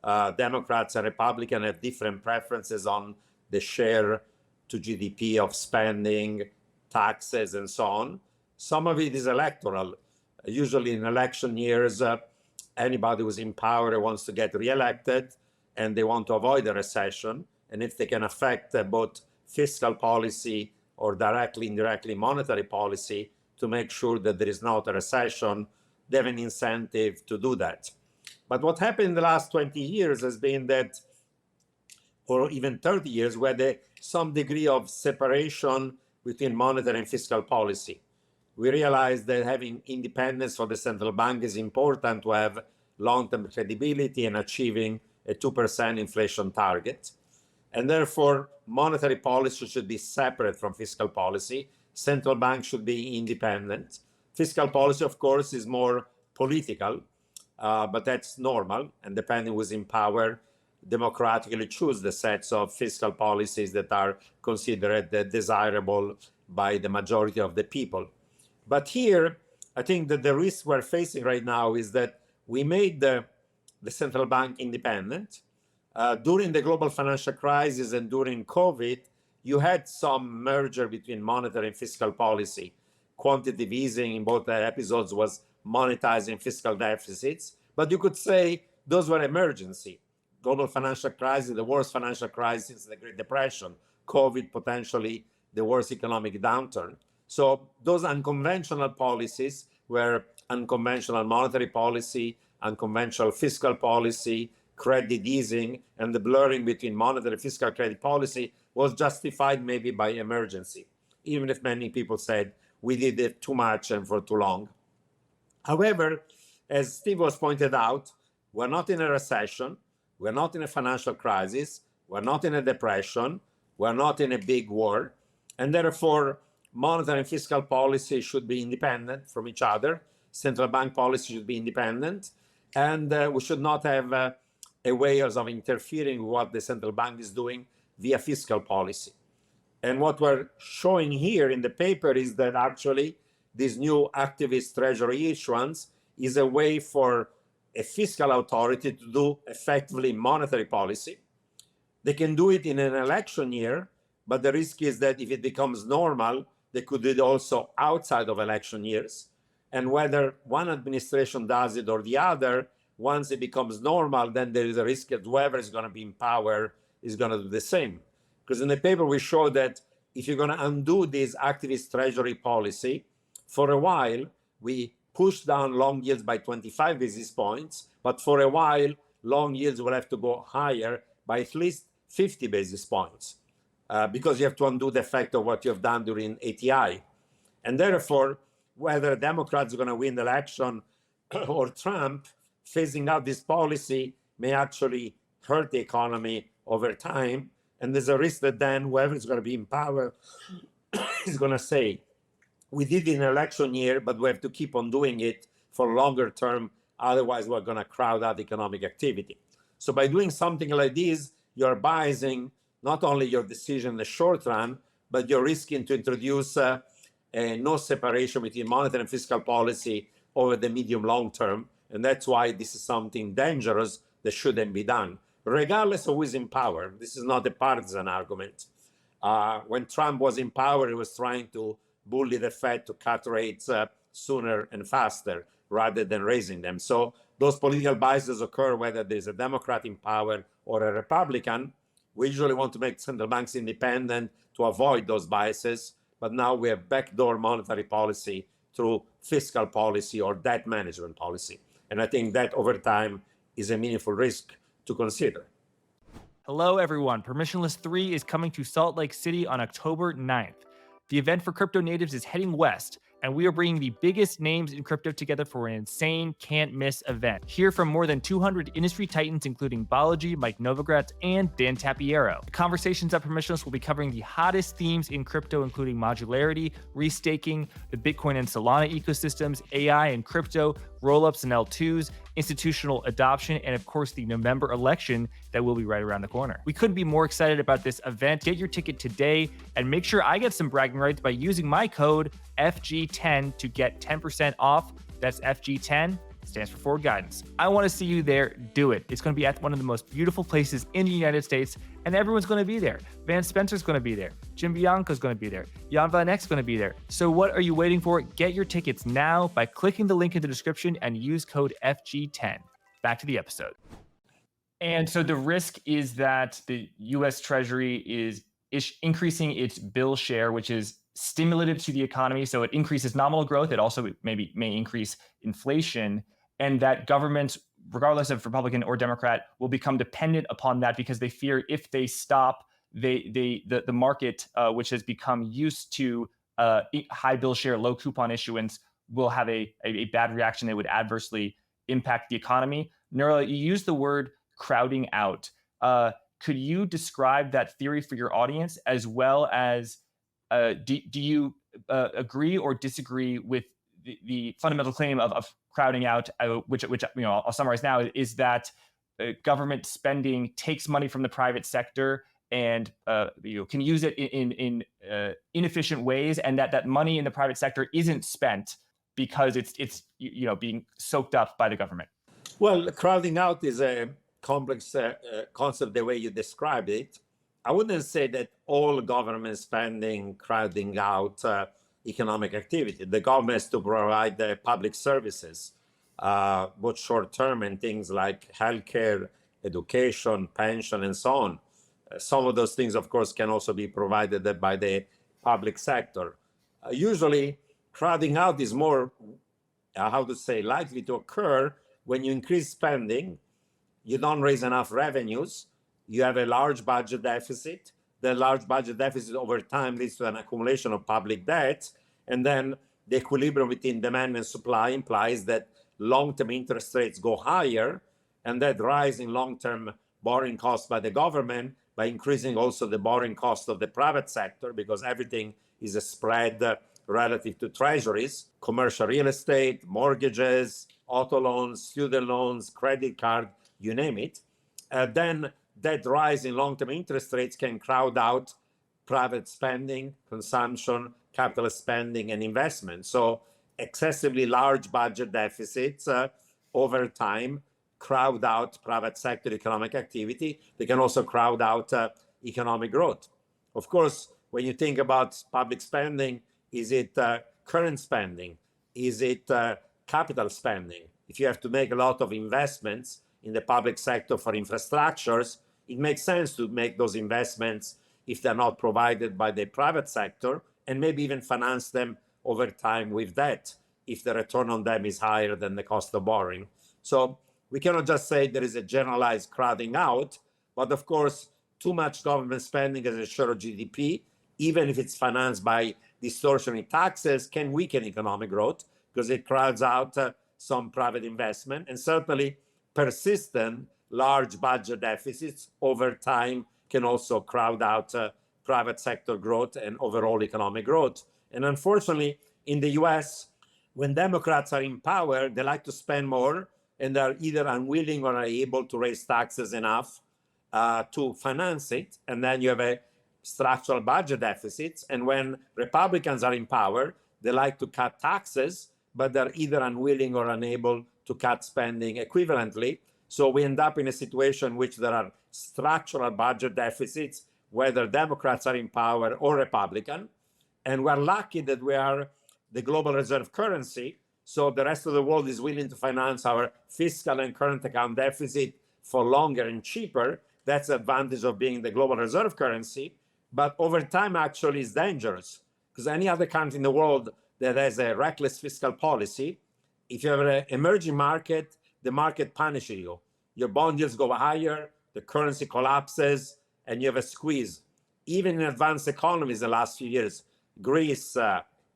Speaker 2: Democrats and Republicans have different preferences on the share to GDP of spending, taxes, and so on. Some of it is electoral. Usually in election years, anybody who's in power wants to get reelected, and they want to avoid a recession. And if they can affect both fiscal policy or directly, indirectly monetary policy to make sure that there is not a recession, they have an incentive to do that. But what happened in the last 20 years has been that, or even 30 years, where some degree of separation between monetary and fiscal policy. We realized that having independence for the central bank is important to have long-term credibility and achieving a 2% inflation target. And therefore, monetary policy should be separate from fiscal policy. Central bank should be independent. Fiscal policy, of course, is more political, but that's normal. And depending who's in power, democratically choose the sets of fiscal policies that are considered desirable by the majority of the people. But here, I think that the risk we're facing right now is that we made the central bank independent. During the global financial crisis and during COVID, you had some merger between monetary and fiscal policy. Quantitative easing in both episodes was monetizing fiscal deficits. But you could say those were emergency. Global financial crisis, the worst financial crisis since the Great Depression. COVID, potentially the worst economic downturn. So those unconventional policies were unconventional monetary policy, unconventional fiscal policy, credit easing, and the blurring between monetary and fiscal credit policy was justified maybe by emergency, even if many people said we did it too much and for too long. However, as Steve was pointed out, we're not in a recession, we're not in a financial crisis, we're not in a depression, we're not in a big war, and therefore monetary and fiscal policy should be independent from each other. Central bank policy should be independent, and we should not have a way of interfering with what the central bank is doing via fiscal policy. And what we're showing here in the paper is that actually this new activist treasury issuance is a way for a fiscal authority to do effectively monetary policy. They can do it in an election year, but the risk is that if it becomes normal, they could do it also outside of election years. And whether one administration does it or the other, once it becomes normal, then there is a risk that whoever is going to be in power is going to do the same. Because in the paper, we show that if you're going to undo this activist treasury policy, for a while, we push down long yields by 25 basis points, but for a while, long yields will have to go higher by at least 50 basis points. because you have to undo the effect of what you have done during ATI. And therefore, whether Democrats are going to win the election or Trump, phasing out this policy may actually hurt the economy over time. And there's a risk that then whoever is going to be in power is going to say, we did it in an election year, but we have to keep on doing it for longer term. Otherwise, we're going to crowd out economic activity. So by doing something like this, you're biasing not only your decision in the short run, but you're risking to introduce no separation between monetary and fiscal policy over the medium long term. And that's why this is something dangerous that shouldn't be done, regardless of who is in power. This is not a partisan argument. When Trump was in power, he was trying to bully the Fed to cut rates sooner and faster rather than raising them. So those political biases occur whether there's a Democrat in power or a Republican. We usually want to make central banks independent to avoid those biases, but now we have backdoor monetary policy through fiscal policy or debt management policy. And I think that over time is a meaningful risk to consider.
Speaker 1: Hello, everyone. Permissionless 3 is coming to Salt Lake City on October 9th. The event for crypto natives is heading west, and we are bringing the biggest names in crypto together for an insane, can't-miss event. Hear from more than 200 industry titans, including Balaji, Mike Novogratz, and Dan Tapiero. The conversations at Permissionless will be covering the hottest themes in crypto, including modularity, restaking, the Bitcoin and Solana ecosystems, AI and crypto, rollups and L2s, institutional adoption, and of course the November election that will be right around the corner. We couldn't be more excited about this event. Get your ticket today and make sure I get some bragging rights by using my code FG10 to get 10% off. That's FG10. Stands for Forward Guidance. I want to see you there. Do it. It's going to be at one of the most beautiful places in the United States, and everyone's going to be there. Van Spencer's going to be there. Jim Bianco's going to be there. Jan VanEck's going to be there. So what are you waiting for? Get your tickets now by clicking the link in the description and use code FG10. Back to the episode. And so the risk is that the U.S. Treasury is increasing its bill share, which is stimulative to the economy. So it increases nominal growth. It also may increase inflation, and that governments, regardless of Republican or Democrat, will become dependent upon that because they fear if they stop, the market, which has become used to high bill share, low coupon issuance, will have a bad reaction that would adversely impact the economy. Nouriel, you used the word crowding out. Could you describe that theory for your audience, as well as do you agree or disagree with the fundamental claim of crowding out, which I'll summarize now, is that government spending takes money from the private sector and can use it in inefficient ways, and that money in the private sector isn't spent because it's being soaked up by the government?
Speaker 2: Well, crowding out is a complex concept the way you described it. I wouldn't say that all government spending crowding out economic activity. The government has to provide the public services, both short-term and things like healthcare, education, pension, and so on. Some of those things, of course, can also be provided by the public sector. Usually, crowding out is more, likely to occur when you increase spending, you don't raise enough revenues, you have a large budget deficit. The large budget deficit over time leads to an accumulation of public debt. And then the equilibrium between demand and supply implies that long-term interest rates go higher, and that rise in long-term borrowing costs by the government by increasing also the borrowing cost of the private sector, because everything is a spread relative to treasuries, commercial real estate, mortgages, auto loans, student loans, credit card, you name it. Then that rise in long-term interest rates can crowd out private spending, consumption, capital spending, and investment. So excessively large budget deficits over time crowd out private sector economic activity. They can also crowd out economic growth. Of course, when you think about public spending, is it current spending? Is it capital spending? If you have to make a lot of investments in the public sector for infrastructures, it makes sense to make those investments if they're not provided by the private sector, and maybe even finance them over time with debt if the return on them is higher than the cost of borrowing. So we cannot just say there is a generalized crowding out, but of course, too much government spending as a share of GDP, even if it's financed by distortion in taxes, can weaken economic growth because it crowds out some private investment. And certainly persistent large budget deficits over time can also crowd out private sector growth and overall economic growth. And unfortunately, in the US, when Democrats are in power, they like to spend more, and they're either unwilling or unable to raise taxes enough to finance it. And then you have a structural budget deficits. And when Republicans are in power, they like to cut taxes, but they're either unwilling or unable to cut spending equivalently. So we end up in a situation in which there are structural budget deficits, whether Democrats are in power or Republican. And we're lucky that we are the global reserve currency. So the rest of the world is willing to finance our fiscal and current account deficit for longer and cheaper. That's the advantage of being the global reserve currency. But over time, actually, is dangerous, because any other country in the world that has a reckless fiscal policy, if you have an emerging market, the market punishes you. Your bond yields go higher, the currency collapses, and you have a squeeze. Even in advanced economies the last few years, Greece,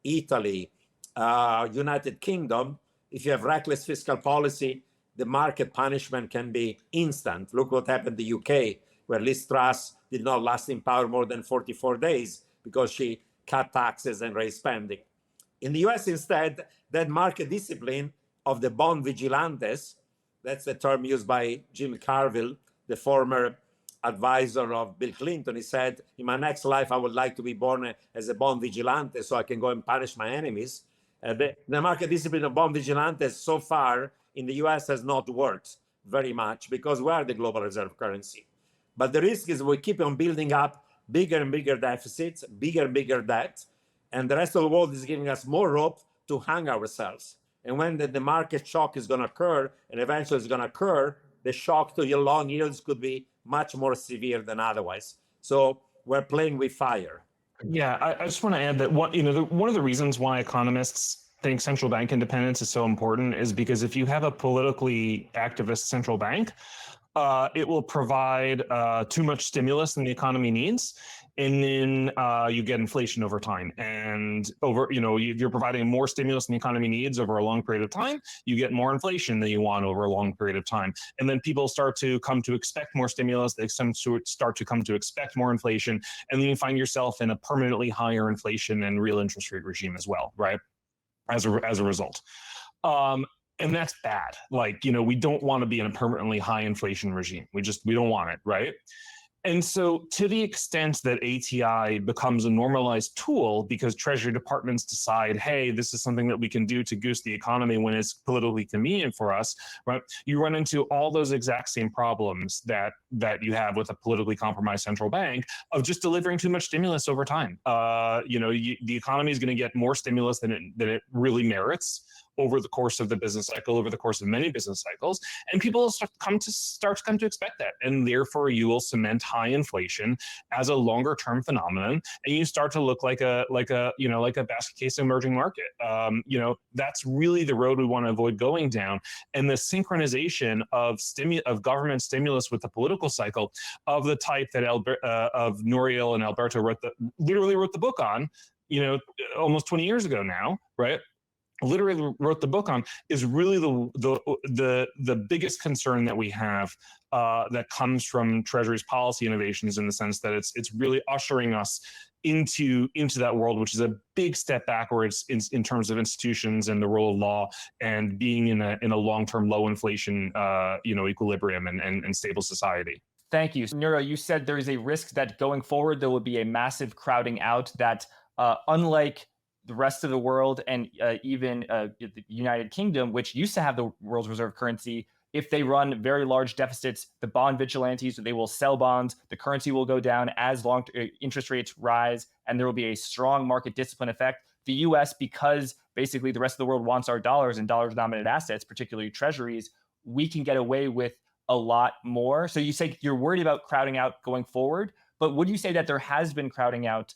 Speaker 2: Italy, United Kingdom, if you have reckless fiscal policy, the market punishment can be instant. Look what happened in the UK, where Liz Truss did not last in power more than 44 days because she cut taxes and raised spending. In the US, instead, that market discipline of the bond vigilantes, that's the term used by Jim Carville, the former advisor of Bill Clinton. He said, in my next life, I would like to be born as a bond vigilante so I can go and punish my enemies. The market discipline of bond vigilantes so far in the US has not worked very much because we are the global reserve currency. But the risk is we keep on building up bigger and bigger deficits, bigger and bigger debt, and the rest of the world is giving us more rope to hang ourselves. And when the market shock is going to occur, and eventually it's going to occur, the shock to your long yields could be much more severe than otherwise. So we're playing with fire.
Speaker 3: Yeah, I just want to add that one of the reasons why economists think central bank independence is so important is because if you have a politically activist central bank, it will provide too much stimulus than the economy needs, and then you get inflation over time. And you're providing more stimulus than the economy needs over a long period of time, you get more inflation than you want over a long period of time. And then people start to come to expect more stimulus, they start to come to expect more inflation, and then you find yourself in a permanently higher inflation and real interest rate regime as well, right? As a result. And that's bad. We don't want to be in a permanently high inflation regime. We don't want it, right? And so to the extent that ATI becomes a normalized tool because Treasury departments decide, hey, this is something that we can do to goose the economy when it's politically convenient for us, right? You run into all those exact same problems that you have with a politically compromised central bank of just delivering too much stimulus over time. The economy is going to get more stimulus than it really merits over the course of the business cycle, over the course of many business cycles, and people will start to come to expect that, and therefore you will cement high inflation as a longer term phenomenon, and you start to look like a basket case emerging market. That's really the road we want to avoid going down, and the synchronization of government stimulus with the political cycle of the type that of Nouriel and Alberto literally wrote the book on, almost 20 years ago now, right? Literally wrote the book on, is really the biggest concern that we have that comes from Treasury's policy innovations, in the sense that it's really ushering us into that world, which is a big step backwards in terms of institutions and the rule of law, and being in a long-term low inflation equilibrium and stable society.
Speaker 1: Thank you. Nouriel, you said there is a risk that going forward there will be a massive crowding out, that unlike the rest of the world and even the United Kingdom, which used to have the world's reserve currency, if they run very large deficits, the bond vigilantes, they will sell bonds, the currency will go down as long interest rates rise, and there will be a strong market discipline effect. The US, because basically the rest of the world wants our dollars and dollar-denominated assets, particularly treasuries, we can get away with a lot more. So you say you're worried about crowding out going forward, but would you say that there has been crowding out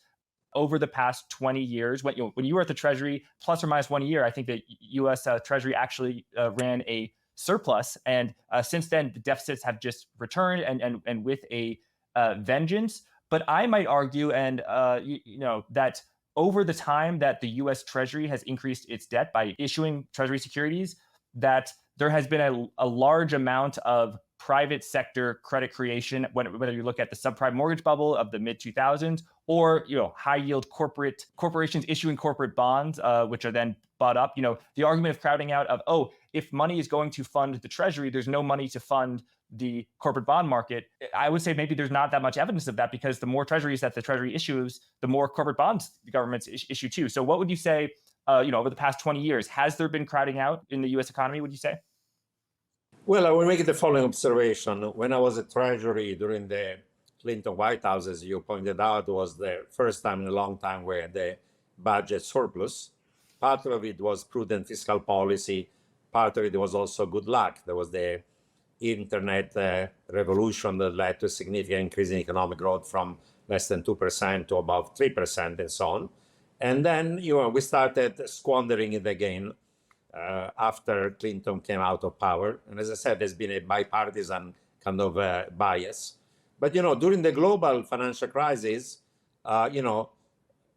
Speaker 1: over the past 20 years? When you were at the Treasury, plus or minus 1 year, I think the U.S. Treasury actually ran a surplus, and since then the deficits have just returned, and with a vengeance. But I might argue, and that over the time that the U.S. Treasury has increased its debt by issuing Treasury securities, that there has been a large amount of private sector credit creation, whether you look at the subprime mortgage bubble of the mid 2000s or high yield corporations issuing corporate bonds, which are then bought up. The argument of crowding out of, oh, if money is going to fund the Treasury, there's no money to fund the corporate bond market. I would say maybe there's not that much evidence of that, because the more treasuries that the Treasury issues, the more corporate bonds the governments issue too. So what would you say, over the past 20 years, has there been crowding out in the U.S. economy, would you say?
Speaker 2: Well, I will make the following observation. When I was at Treasury during the Clinton White House, as you pointed out, was the first time in a long time where the budget surplus. Part of it was prudent fiscal policy. Part of it was also good luck. There was the internet revolution that led to a significant increase in economic growth from less than 2% to above 3% and so on. And then we started squandering it again after Clinton came out of power. And as I said, there's been a bipartisan kind of bias. But during the global financial crisis,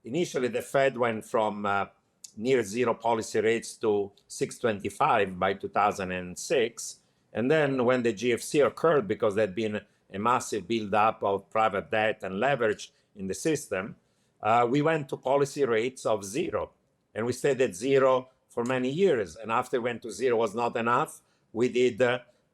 Speaker 2: initially the Fed went from near zero policy rates to 6.25 by 2006. And then when the GFC occurred, because there'd been a massive buildup of private debt and leverage in the system, we went to policy rates of zero. And we stayed at zero for many years. And after we went to zero was not enough, we did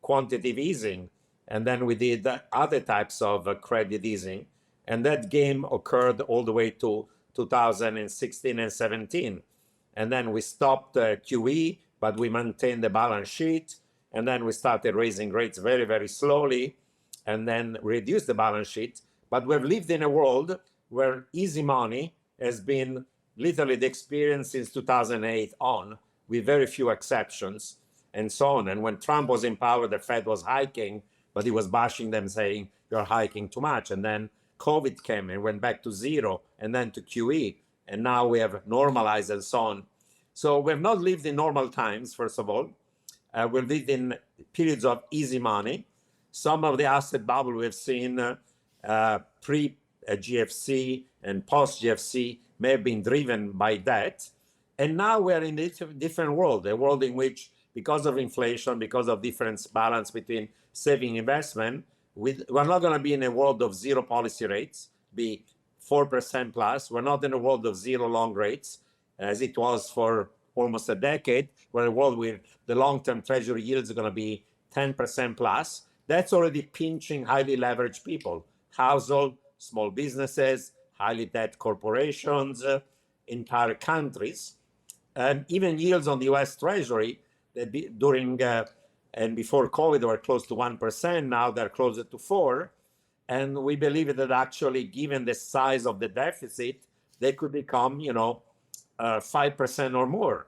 Speaker 2: quantitative easing. And then we did other types of credit easing. And that game occurred all the way to 2016 and 17. And then we stopped QE, but we maintained the balance sheet. And then we started raising rates very, very slowly, and then reduced the balance sheet. But we've lived in a world where easy money has been literally the experience since 2008 on, with very few exceptions, and so on. And when Trump was in power, the Fed was hiking, but he was bashing them, saying, you're hiking too much. And then COVID came and went back to zero, and then to QE. And now we have normalized and so on. So we've not lived in normal times, first of all. We've lived in periods of easy money. Some of the asset bubble we've seen pre-GFC and post-GFC may have been driven by that. And now we're in a different world, a world in which, because of inflation, because of different balance between saving and investment, we're not going to be in a world of zero policy rates, be 4% plus. We're not in a world of zero long rates, as it was for almost a decade. We're in a world where the long-term Treasury yields are going to be 10% plus. That's already pinching highly leveraged people, household, small businesses, highly debt corporations, entire countries. And even yields on the US Treasury that during and before COVID they were close to 1%. Now they're closer to 4%. And we believe that actually, given the size of the deficit, they could become, 5% or more.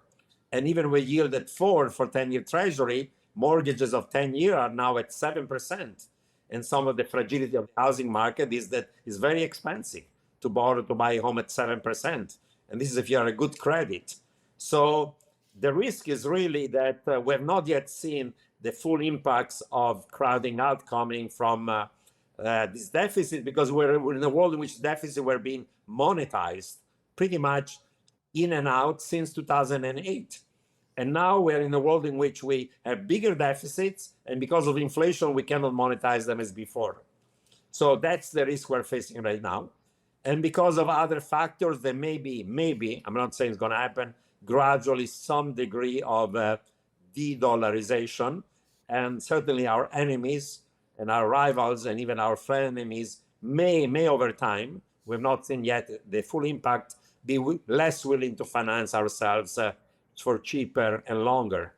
Speaker 2: And even with yield at 4% for 10-year Treasury, mortgages of 10-year are now at 7%. And some of the fragility of the housing market is that it's very expensive to borrow to buy a home at 7%. And this is if you are a good credit. So the risk is really that we have not yet seen the full impacts of crowding out coming from this deficit, because we're in a world in which deficits were being monetized pretty much in and out since 2008. And now we're in a world in which we have bigger deficits, and because of inflation, we cannot monetize them as before. So that's the risk we're facing right now. And because of other factors, there may be, I'm not saying it's going to happen, gradually some degree of de-dollarization. And certainly our enemies and our rivals and even our frenemies may over time, we've not seen yet the full impact, be less willing to finance ourselves for cheaper and longer.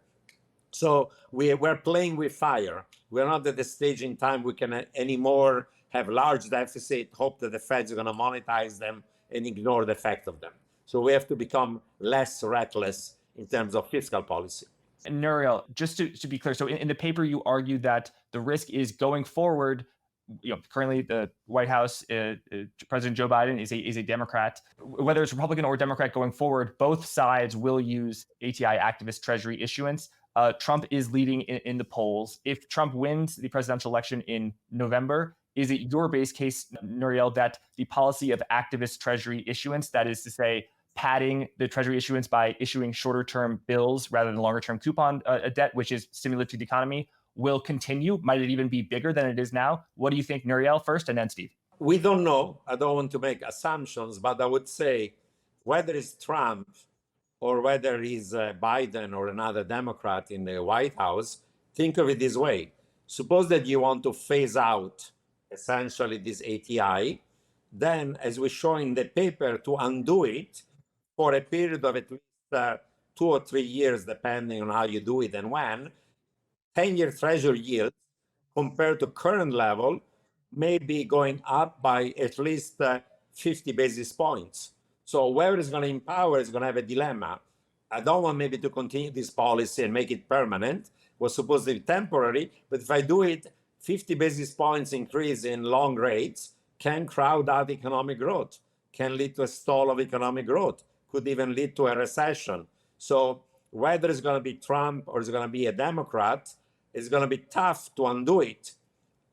Speaker 2: So we're playing with fire. We're not at the stage in time we can anymore have large deficit, hope that the Fed's are going to monetize them and ignore the effect of them. So we have to become less reckless in terms of fiscal policy.
Speaker 1: And Nouriel, just to be clear, so in the paper you argue that the risk is going forward. Currently the White House, President Joe Biden is a Democrat. Whether it's Republican or Democrat going forward, both sides will use ATI activist Treasury issuance. Trump is leading in the polls. If Trump wins the presidential election in November, is it your base case, Nouriel, that the policy of activist Treasury issuance, that is to say, padding the Treasury issuance by issuing shorter term bills rather than longer term coupon debt, which is stimulative to the economy, will continue? Might it even be bigger than it is now? What do you think, Nouriel, first, and then Steve?
Speaker 2: We don't know. I don't want to make assumptions, but I would say whether it's Trump or whether he's Biden or another Democrat in the White House, think of it this way. Suppose that you want to phase out essentially this ATI, then as we show in the paper, to undo it for a period of at least 2 or 3 years, depending on how you do it and when, 10-year Treasury yields compared to current level may be going up by at least 50 basis points. So whoever is going to empower is going to have a dilemma. I don't want maybe to continue this policy and make it permanent. It was supposed to be temporary, but if I do it, 50 basis points increase in long rates can crowd out economic growth, can lead to a stall of economic growth, could even lead to a recession. So whether it's going to be Trump or it's going to be a Democrat, it's going to be tough to undo it.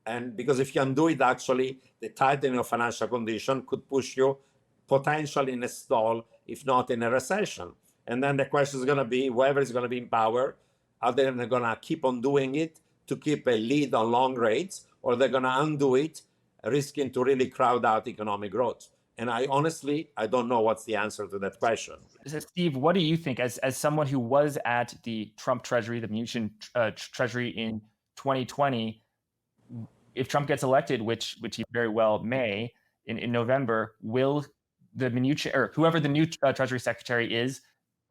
Speaker 2: And because if you undo it, actually, the tightening of financial condition could push you potentially in a stall, if not in a recession. And then the question is going to be, whoever is going to be in power, are they going to keep on doing it to keep a lead on long rates, or they're going to undo it, risking to really crowd out economic growth? And I honestly don't know what's the answer to that question.
Speaker 1: So Steve, what do you think, as someone who was at the Trump Treasury, the Mnuchin Treasury in 2020, if Trump gets elected, which he very well may in November, will the Mnuchin, or whoever the new Treasury Secretary is,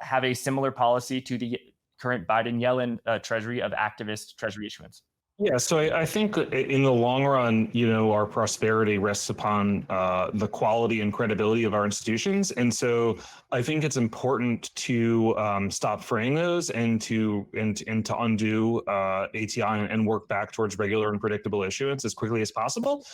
Speaker 1: have a similar policy to the current Biden-Yellen Treasury of activist Treasury issuance?
Speaker 3: Yeah, so I think in the long run, our prosperity rests upon the quality and credibility of our institutions, and so I think it's important to stop fraying those and to undo ATI and work back towards regular and predictable issuance as quickly as possible.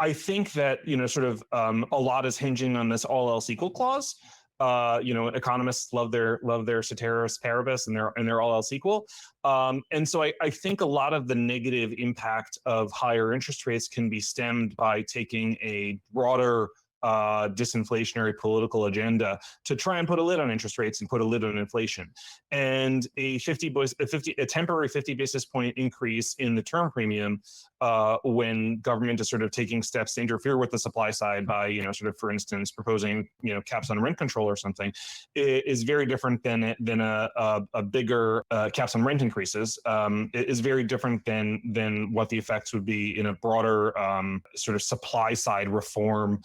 Speaker 3: I think that a lot is hinging on this all else equal clause. Economists love their ceteris paribus and they're all else equal. And so I think a lot of the negative impact of higher interest rates can be stemmed by taking a broader disinflationary political agenda to try and put a lid on interest rates and put a lid on inflation. And a temporary 50 basis point increase in the term premium when government is sort of taking steps to interfere with the supply side by, for instance, proposing, caps on rent control or something, is very different than a bigger caps on rent increases. It is very different than what the effects would be in a broader sort of supply side reform,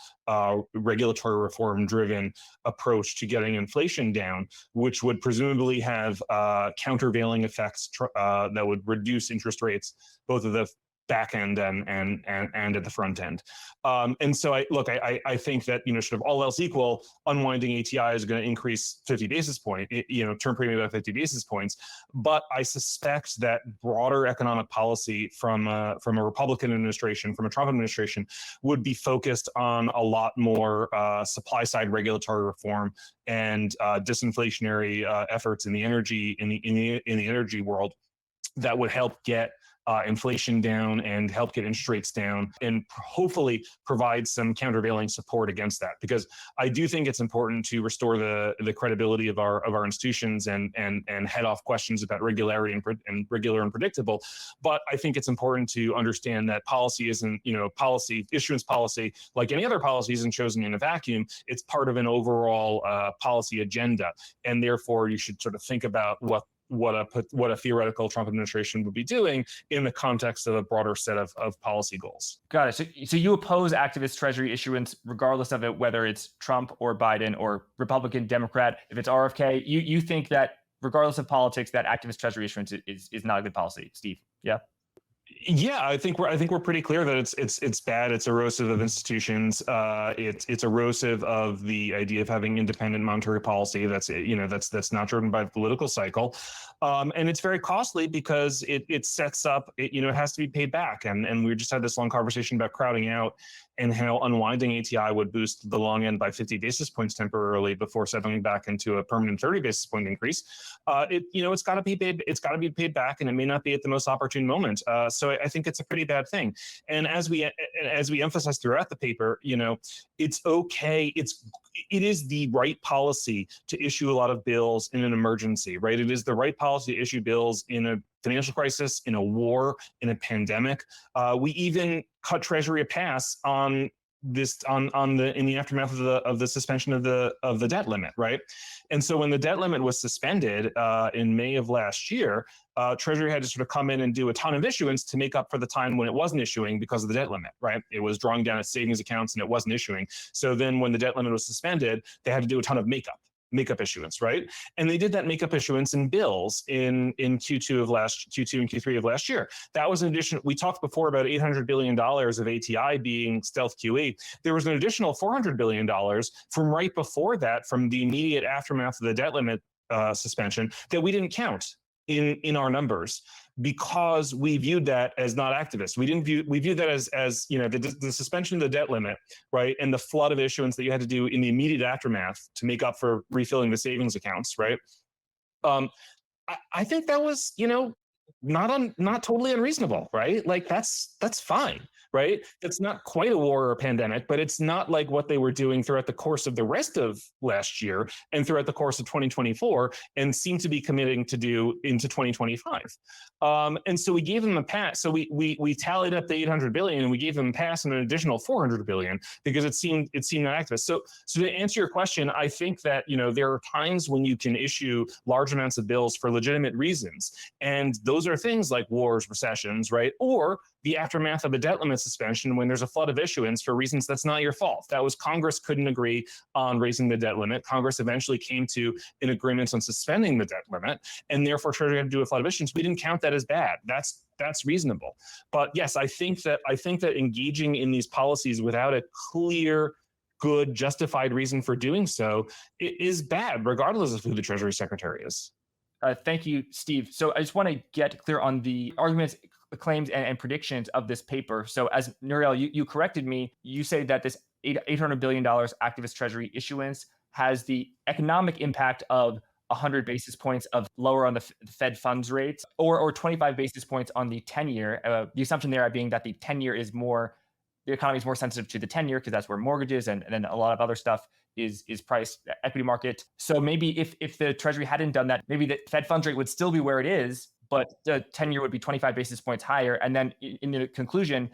Speaker 3: regulatory reform driven approach to getting inflation down, which would presumably have countervailing effects that would reduce interest rates, both of the back end and at the front end. And so I think that, sort of all else equal, unwinding ATI is going to increase 50 basis point, term premium by 50 basis points. But I suspect that broader economic policy from a Republican administration, from a Trump administration, would be focused on a lot more supply side regulatory reform and disinflationary efforts in the energy energy world that would help get inflation down and help get interest rates down, and hopefully provide some countervailing support against that. Because I do think it's important to restore the credibility of our institutions and head off questions about regularity and regular and predictable. But I think it's important to understand that policy isn't, issuance policy, like any other policy, isn't chosen in a vacuum. It's part of an overall policy agenda, and therefore you should sort of think about what a theoretical Trump administration would be doing in the context of a broader set of policy goals.
Speaker 1: Got it. So you oppose activist Treasury issuance regardless of it, whether it's Trump or Biden or Republican, Democrat. If it's RFK, you think that regardless of politics, that activist Treasury issuance is not a good policy. Steve, yeah?
Speaker 3: Yeah, I think we're pretty clear that it's bad. It's erosive of institutions. It's erosive of the idea of having independent monetary policy. That's not driven by the political cycle, and it's very costly because it sets up. It has to be paid back, and we just had this long conversation about crowding out and how unwinding ATI would boost the long end by 50 basis points temporarily before settling back into a permanent 30 basis point increase. It's got to be paid. It's got to be paid back, and it may not be at the most opportune moment. So I think it's a pretty bad thing. And as we emphasize throughout the paper, it's okay. It is the right policy to issue a lot of bills in an emergency, right? It is the right policy to issue bills in a financial crisis, in a war, in a pandemic. We even cut Treasury a pass on this in the aftermath of the suspension of the debt limit, right? And so when the debt limit was suspended in May of last year, Treasury had to sort of come in and do a ton of issuance to make up for the time when it wasn't issuing because of the debt limit, right? It was drawing down its savings accounts and it wasn't issuing. So then when the debt limit was suspended, they had to do a ton of makeup issuance, right? And they did that makeup issuance in bills in Q2 and Q3 of last year. That was an addition. We talked before about $800 billion of ATI being stealth QE. There was an additional $400 billion from right before that, from the immediate aftermath of the debt limit suspension, that we didn't count in our numbers, because we viewed that as not activist. We viewed that as the suspension of the debt limit, right, and the flood of issuance that you had to do in the immediate aftermath to make up for refilling the savings accounts, right? I think that was not totally unreasonable, right? Like that's fine, right? It's not quite a war or a pandemic, but it's not like what they were doing throughout the course of the rest of last year and throughout the course of 2024, and seem to be committing to do into 2025. And so we gave them a pass. So we tallied up the 800 billion and we gave them a pass and an additional 400 billion because it seemed not activist. So to answer your question, I think that there are times when you can issue large amounts of bills for legitimate reasons, and those are things like wars, recessions, right, or the aftermath of a debt limit suspension when there's a flood of issuance for reasons that's not your fault. That was Congress couldn't agree on raising the debt limit. Congress eventually came to an agreement on suspending the debt limit, and therefore Treasury had to do a flood of issuance. We didn't count that as bad. That's reasonable. But yes, I think that engaging in these policies without a clear, good, justified reason for doing so is bad, regardless of who the Treasury Secretary is.
Speaker 1: Thank you, Steve. So I just want to get clear on the arguments, claims, and predictions of this paper. So as Nouriel, you corrected me. You say that this $800 billion activist Treasury issuance has the economic impact of 100 basis points of lower on the Fed funds rate, or 25 basis points on the 10-year. The assumption there being that the 10-year is the economy is more sensitive to the 10-year because that's where mortgages and then a lot of other stuff is priced, equity market. So maybe if the Treasury hadn't done that, maybe the Fed funds rate would still be where it is, but the 10-year would be 25 basis points higher. And then in the conclusion,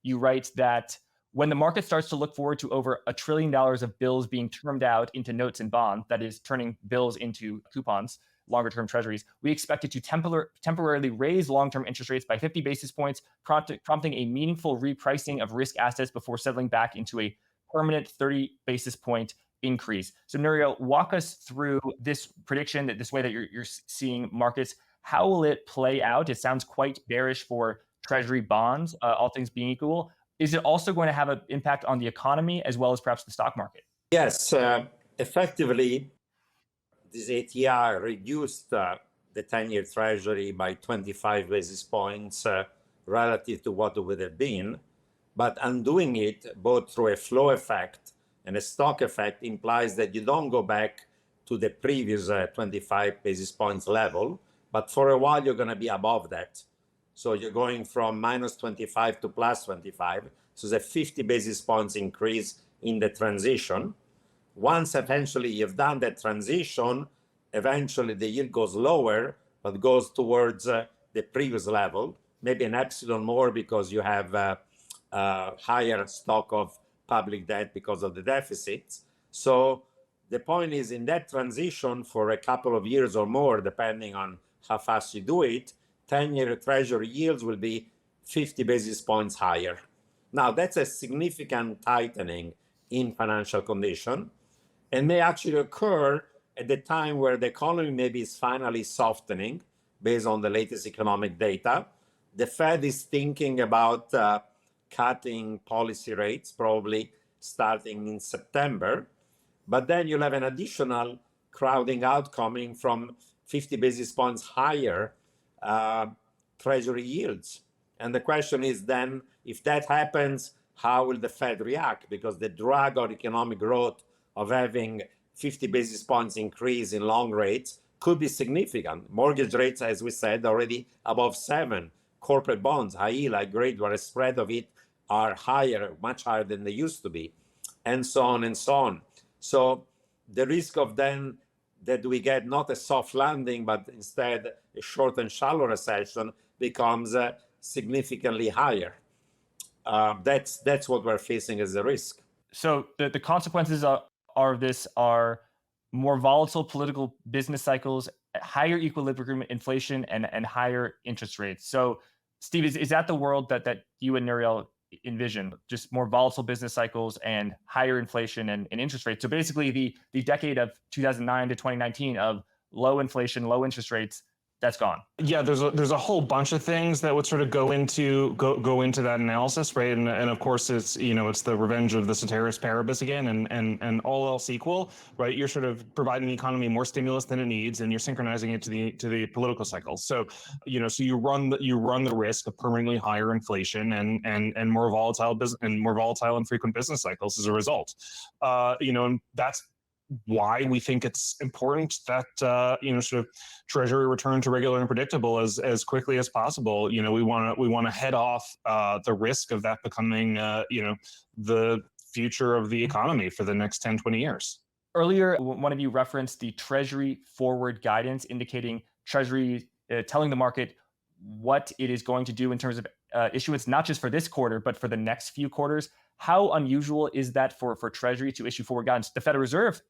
Speaker 1: you write that when the market starts to look forward to over $1 trillion of bills being termed out into notes and bonds, that is turning bills into coupons, longer-term treasuries, we expect it to temporarily raise long-term interest rates by 50 basis points, prompting a meaningful repricing of risk assets before settling back into a permanent 30 basis point increase. So Nouriel, walk us through this prediction, that this way that you're seeing markets. How will it play out? It sounds quite bearish for Treasury bonds, all things being equal. Is it also going to have an impact on the economy as well as perhaps the stock market?
Speaker 2: Yes, effectively, this ATR reduced the 10-year Treasury by 25 basis points relative to what it would have been. But undoing it both through a flow effect and a stock effect implies that you don't go back to the previous 25 basis points level, but for a while you're going to be above that. So you're going from minus 25 to plus 25. So it's a 50 basis points increase in the transition. Once eventually you've done that transition, eventually the yield goes lower, but goes towards the previous level, maybe an epsilon more because you have higher stock of public debt because of the deficits. So the point is, in that transition for a couple of years or more, depending on how fast you do it, 10-year Treasury yields will be 50 basis points higher. Now, that's a significant tightening in financial condition and may actually occur at the time where the economy maybe is finally softening based on the latest economic data. The Fed is thinking about cutting policy rates, probably starting in September. But then you'll have an additional crowding out coming from 50 basis points higher Treasury yields. And the question is then, if that happens, how will the Fed react? Because the drag on economic growth of having 50 basis points increase in long rates could be significant. Mortgage rates, as we said, already above 7. corporate bonds, high yield, high grade, where the spread of it are higher, much higher than they used to be, and so on and so on. So the risk of then that we get not a soft landing, but instead a short and shallow recession becomes significantly higher. That's what we're facing as a risk.
Speaker 1: So the consequences of this are more volatile political business cycles, higher equilibrium inflation, and higher interest rates. So, Steve, is that the world that you and Nouriel envision? Just more volatile business cycles and higher inflation and interest rates. So basically, the decade of 2009 to 2019 of low inflation, low interest rates, that's gone.
Speaker 3: Yeah, there's a whole bunch of things that would sort of go into that analysis, right? And of course it's it's the revenge of the ceteris paribus again, and all else equal, right? You're sort of providing the economy more stimulus than it needs, and you're synchronizing it to the political cycle. So so you run the risk of permanently higher inflation and more volatile and frequent business cycles as a result. And that's why we think it's important that sort of Treasury return to regular and predictable as quickly as possible. We want to head off the risk of that becoming the future of the economy for the next 10, 20 years.
Speaker 1: Earlier, one of you referenced the Treasury forward guidance, indicating Treasury telling the market what it is going to do in terms of issuance, not just for this quarter, but for the next few quarters. How unusual is that for Treasury to issue forward guidance? The Federal Reserve,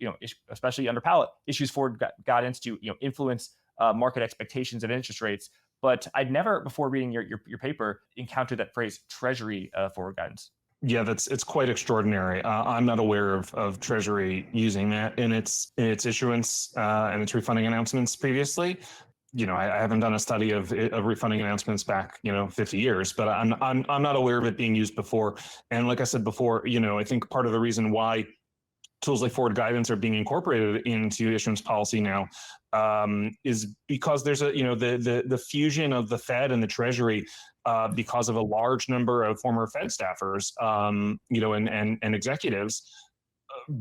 Speaker 1: especially under Powell, issues forward guidance to influence market expectations of interest rates. But I'd never, before reading your paper, encountered that phrase Treasury forward guidance.
Speaker 3: Yeah, it's quite extraordinary. I'm not aware of Treasury using that in its issuance and its refunding announcements previously. I haven't done a study of refunding announcements back 50 years, but I'm not aware of it being used before. And like I said before, I think part of the reason why tools like forward guidance are being incorporated into issuance policy now is because there's the fusion of the Fed and the Treasury because of a large number of former Fed staffers and executives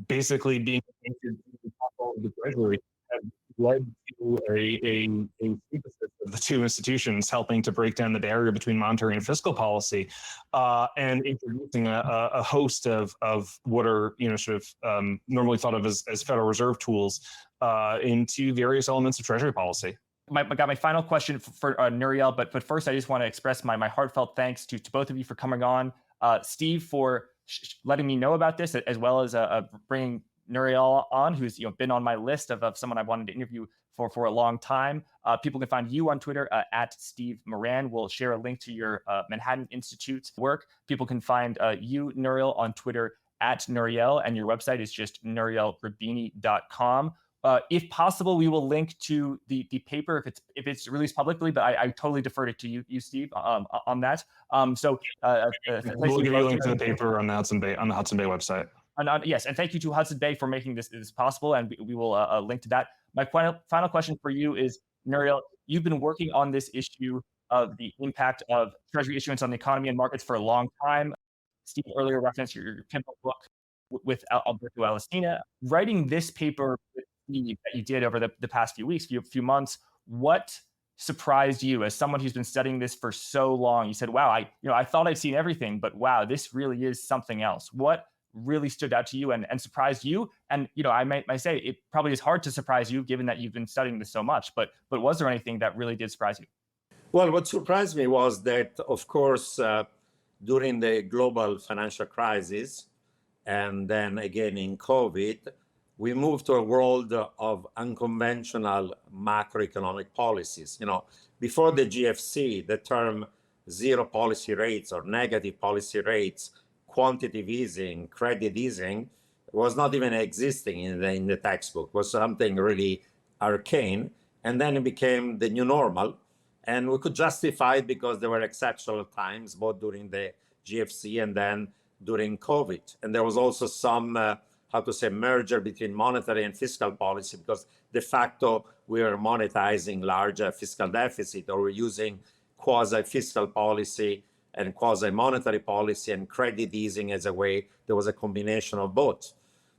Speaker 3: basically being appointed to the top of the Treasury have led to a synthesis of the two institutions, helping to break down the barrier between monetary and fiscal policy, and introducing a host of what are normally thought of as Federal Reserve tools into various elements of Treasury policy.
Speaker 1: My final question for Nouriel, but first I just want to express my heartfelt thanks to both of you for coming on. Steve, for letting me know about this, as well as bringing Nouriel on, who's been on my list of someone I wanted to interview for a long time. People can find you on Twitter at Steve Miran. We'll share a link to your Manhattan Institute work. People can find you, Nouriel, on Twitter at Nouriel, and your website is just nourielroubini.com. If possible, we will link to the paper if it's released publicly, but I totally deferred it to you, Steve, on that.
Speaker 3: We'll give you a link to the paper on the Hudson Bay website.
Speaker 1: Yes, and thank you to Hudson Bay for making this possible, and we will link to that. My final question for you is, Nouriel, you've been working on this issue of the impact of Treasury issuance on the economy and markets for a long time. Steve earlier referenced your pivotal book with Alberto Alestina. Writing this paper with Steve that you did over the past few weeks, few months, what surprised you as someone who's been studying this for so long? You said, wow, I thought I'd seen everything, but wow, this really is something else. What really stood out to you and surprised you? And I might say it probably is hard to surprise you given that you've been studying this so much, but was there anything that really did surprise you?
Speaker 2: Well, what surprised me was that, of course, during the global financial crisis and then again in COVID, we moved to a world of unconventional macroeconomic policies. Before the GFC, the term zero policy rates or negative policy rates, quantitative easing, credit easing, was not even existing in the textbook. It was something really arcane. And then it became the new normal. And we could justify it because there were exceptional times, both during the GFC and then during COVID. And there was also some, merger between monetary and fiscal policy, because de facto we were monetizing larger fiscal deficit, or we're using quasi-fiscal policy and quasi-monetary policy and credit easing as a way. There was a combination of both.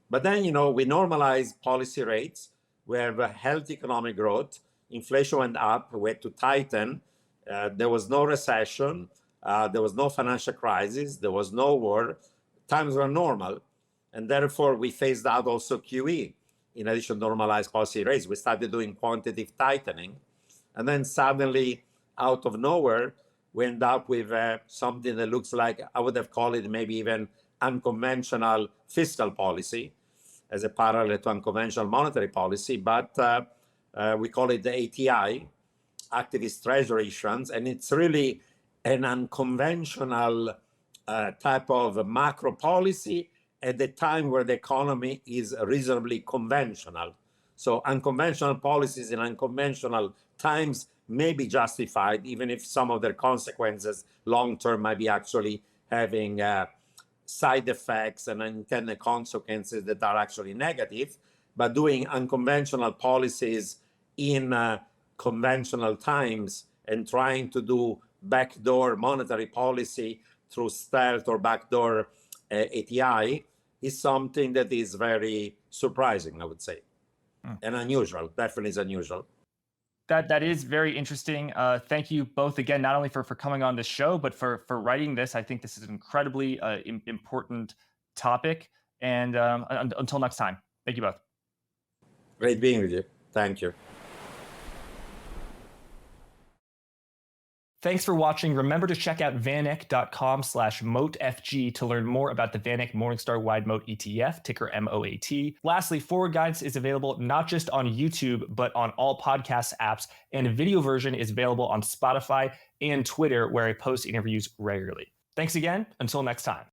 Speaker 2: But then, we normalized policy rates. We have a healthy economic growth. Inflation went up. We had to tighten There was no recession. There was no financial crisis. There was no war. Times were normal. And therefore, we phased out also QE. In addition to normalized policy rates, we started doing quantitative tightening. And then suddenly, out of nowhere, we end up with something that looks like, I would have called it maybe even unconventional fiscal policy as a parallel to unconventional monetary policy. But we call it the ATI, activist treasury issuance. And it's really an unconventional type of macro policy at the time where the economy is reasonably conventional. So unconventional policies in unconventional times may be justified, even if some of their consequences long-term might be actually having side effects and unintended consequences that are actually negative. But doing unconventional policies in conventional times and trying to do backdoor monetary policy through stealth or backdoor ATI is something that is very surprising, I would say, and unusual. Definitely is unusual.
Speaker 1: That is very interesting. Thank you both again, not only for coming on the show, but for writing this. I think this is an incredibly important topic. And until next time, thank you both.
Speaker 2: Great being with you. Thank you.
Speaker 1: Thanks for watching. Remember to check out vaneck.com/MOATFG to learn more about the VanEck Morningstar Wide Moat ETF, ticker MOAT. Lastly, Forward Guidance is available not just on YouTube, but on all podcast apps, and a video version is available on Spotify and Twitter, where I post interviews regularly. Thanks again. Until next time.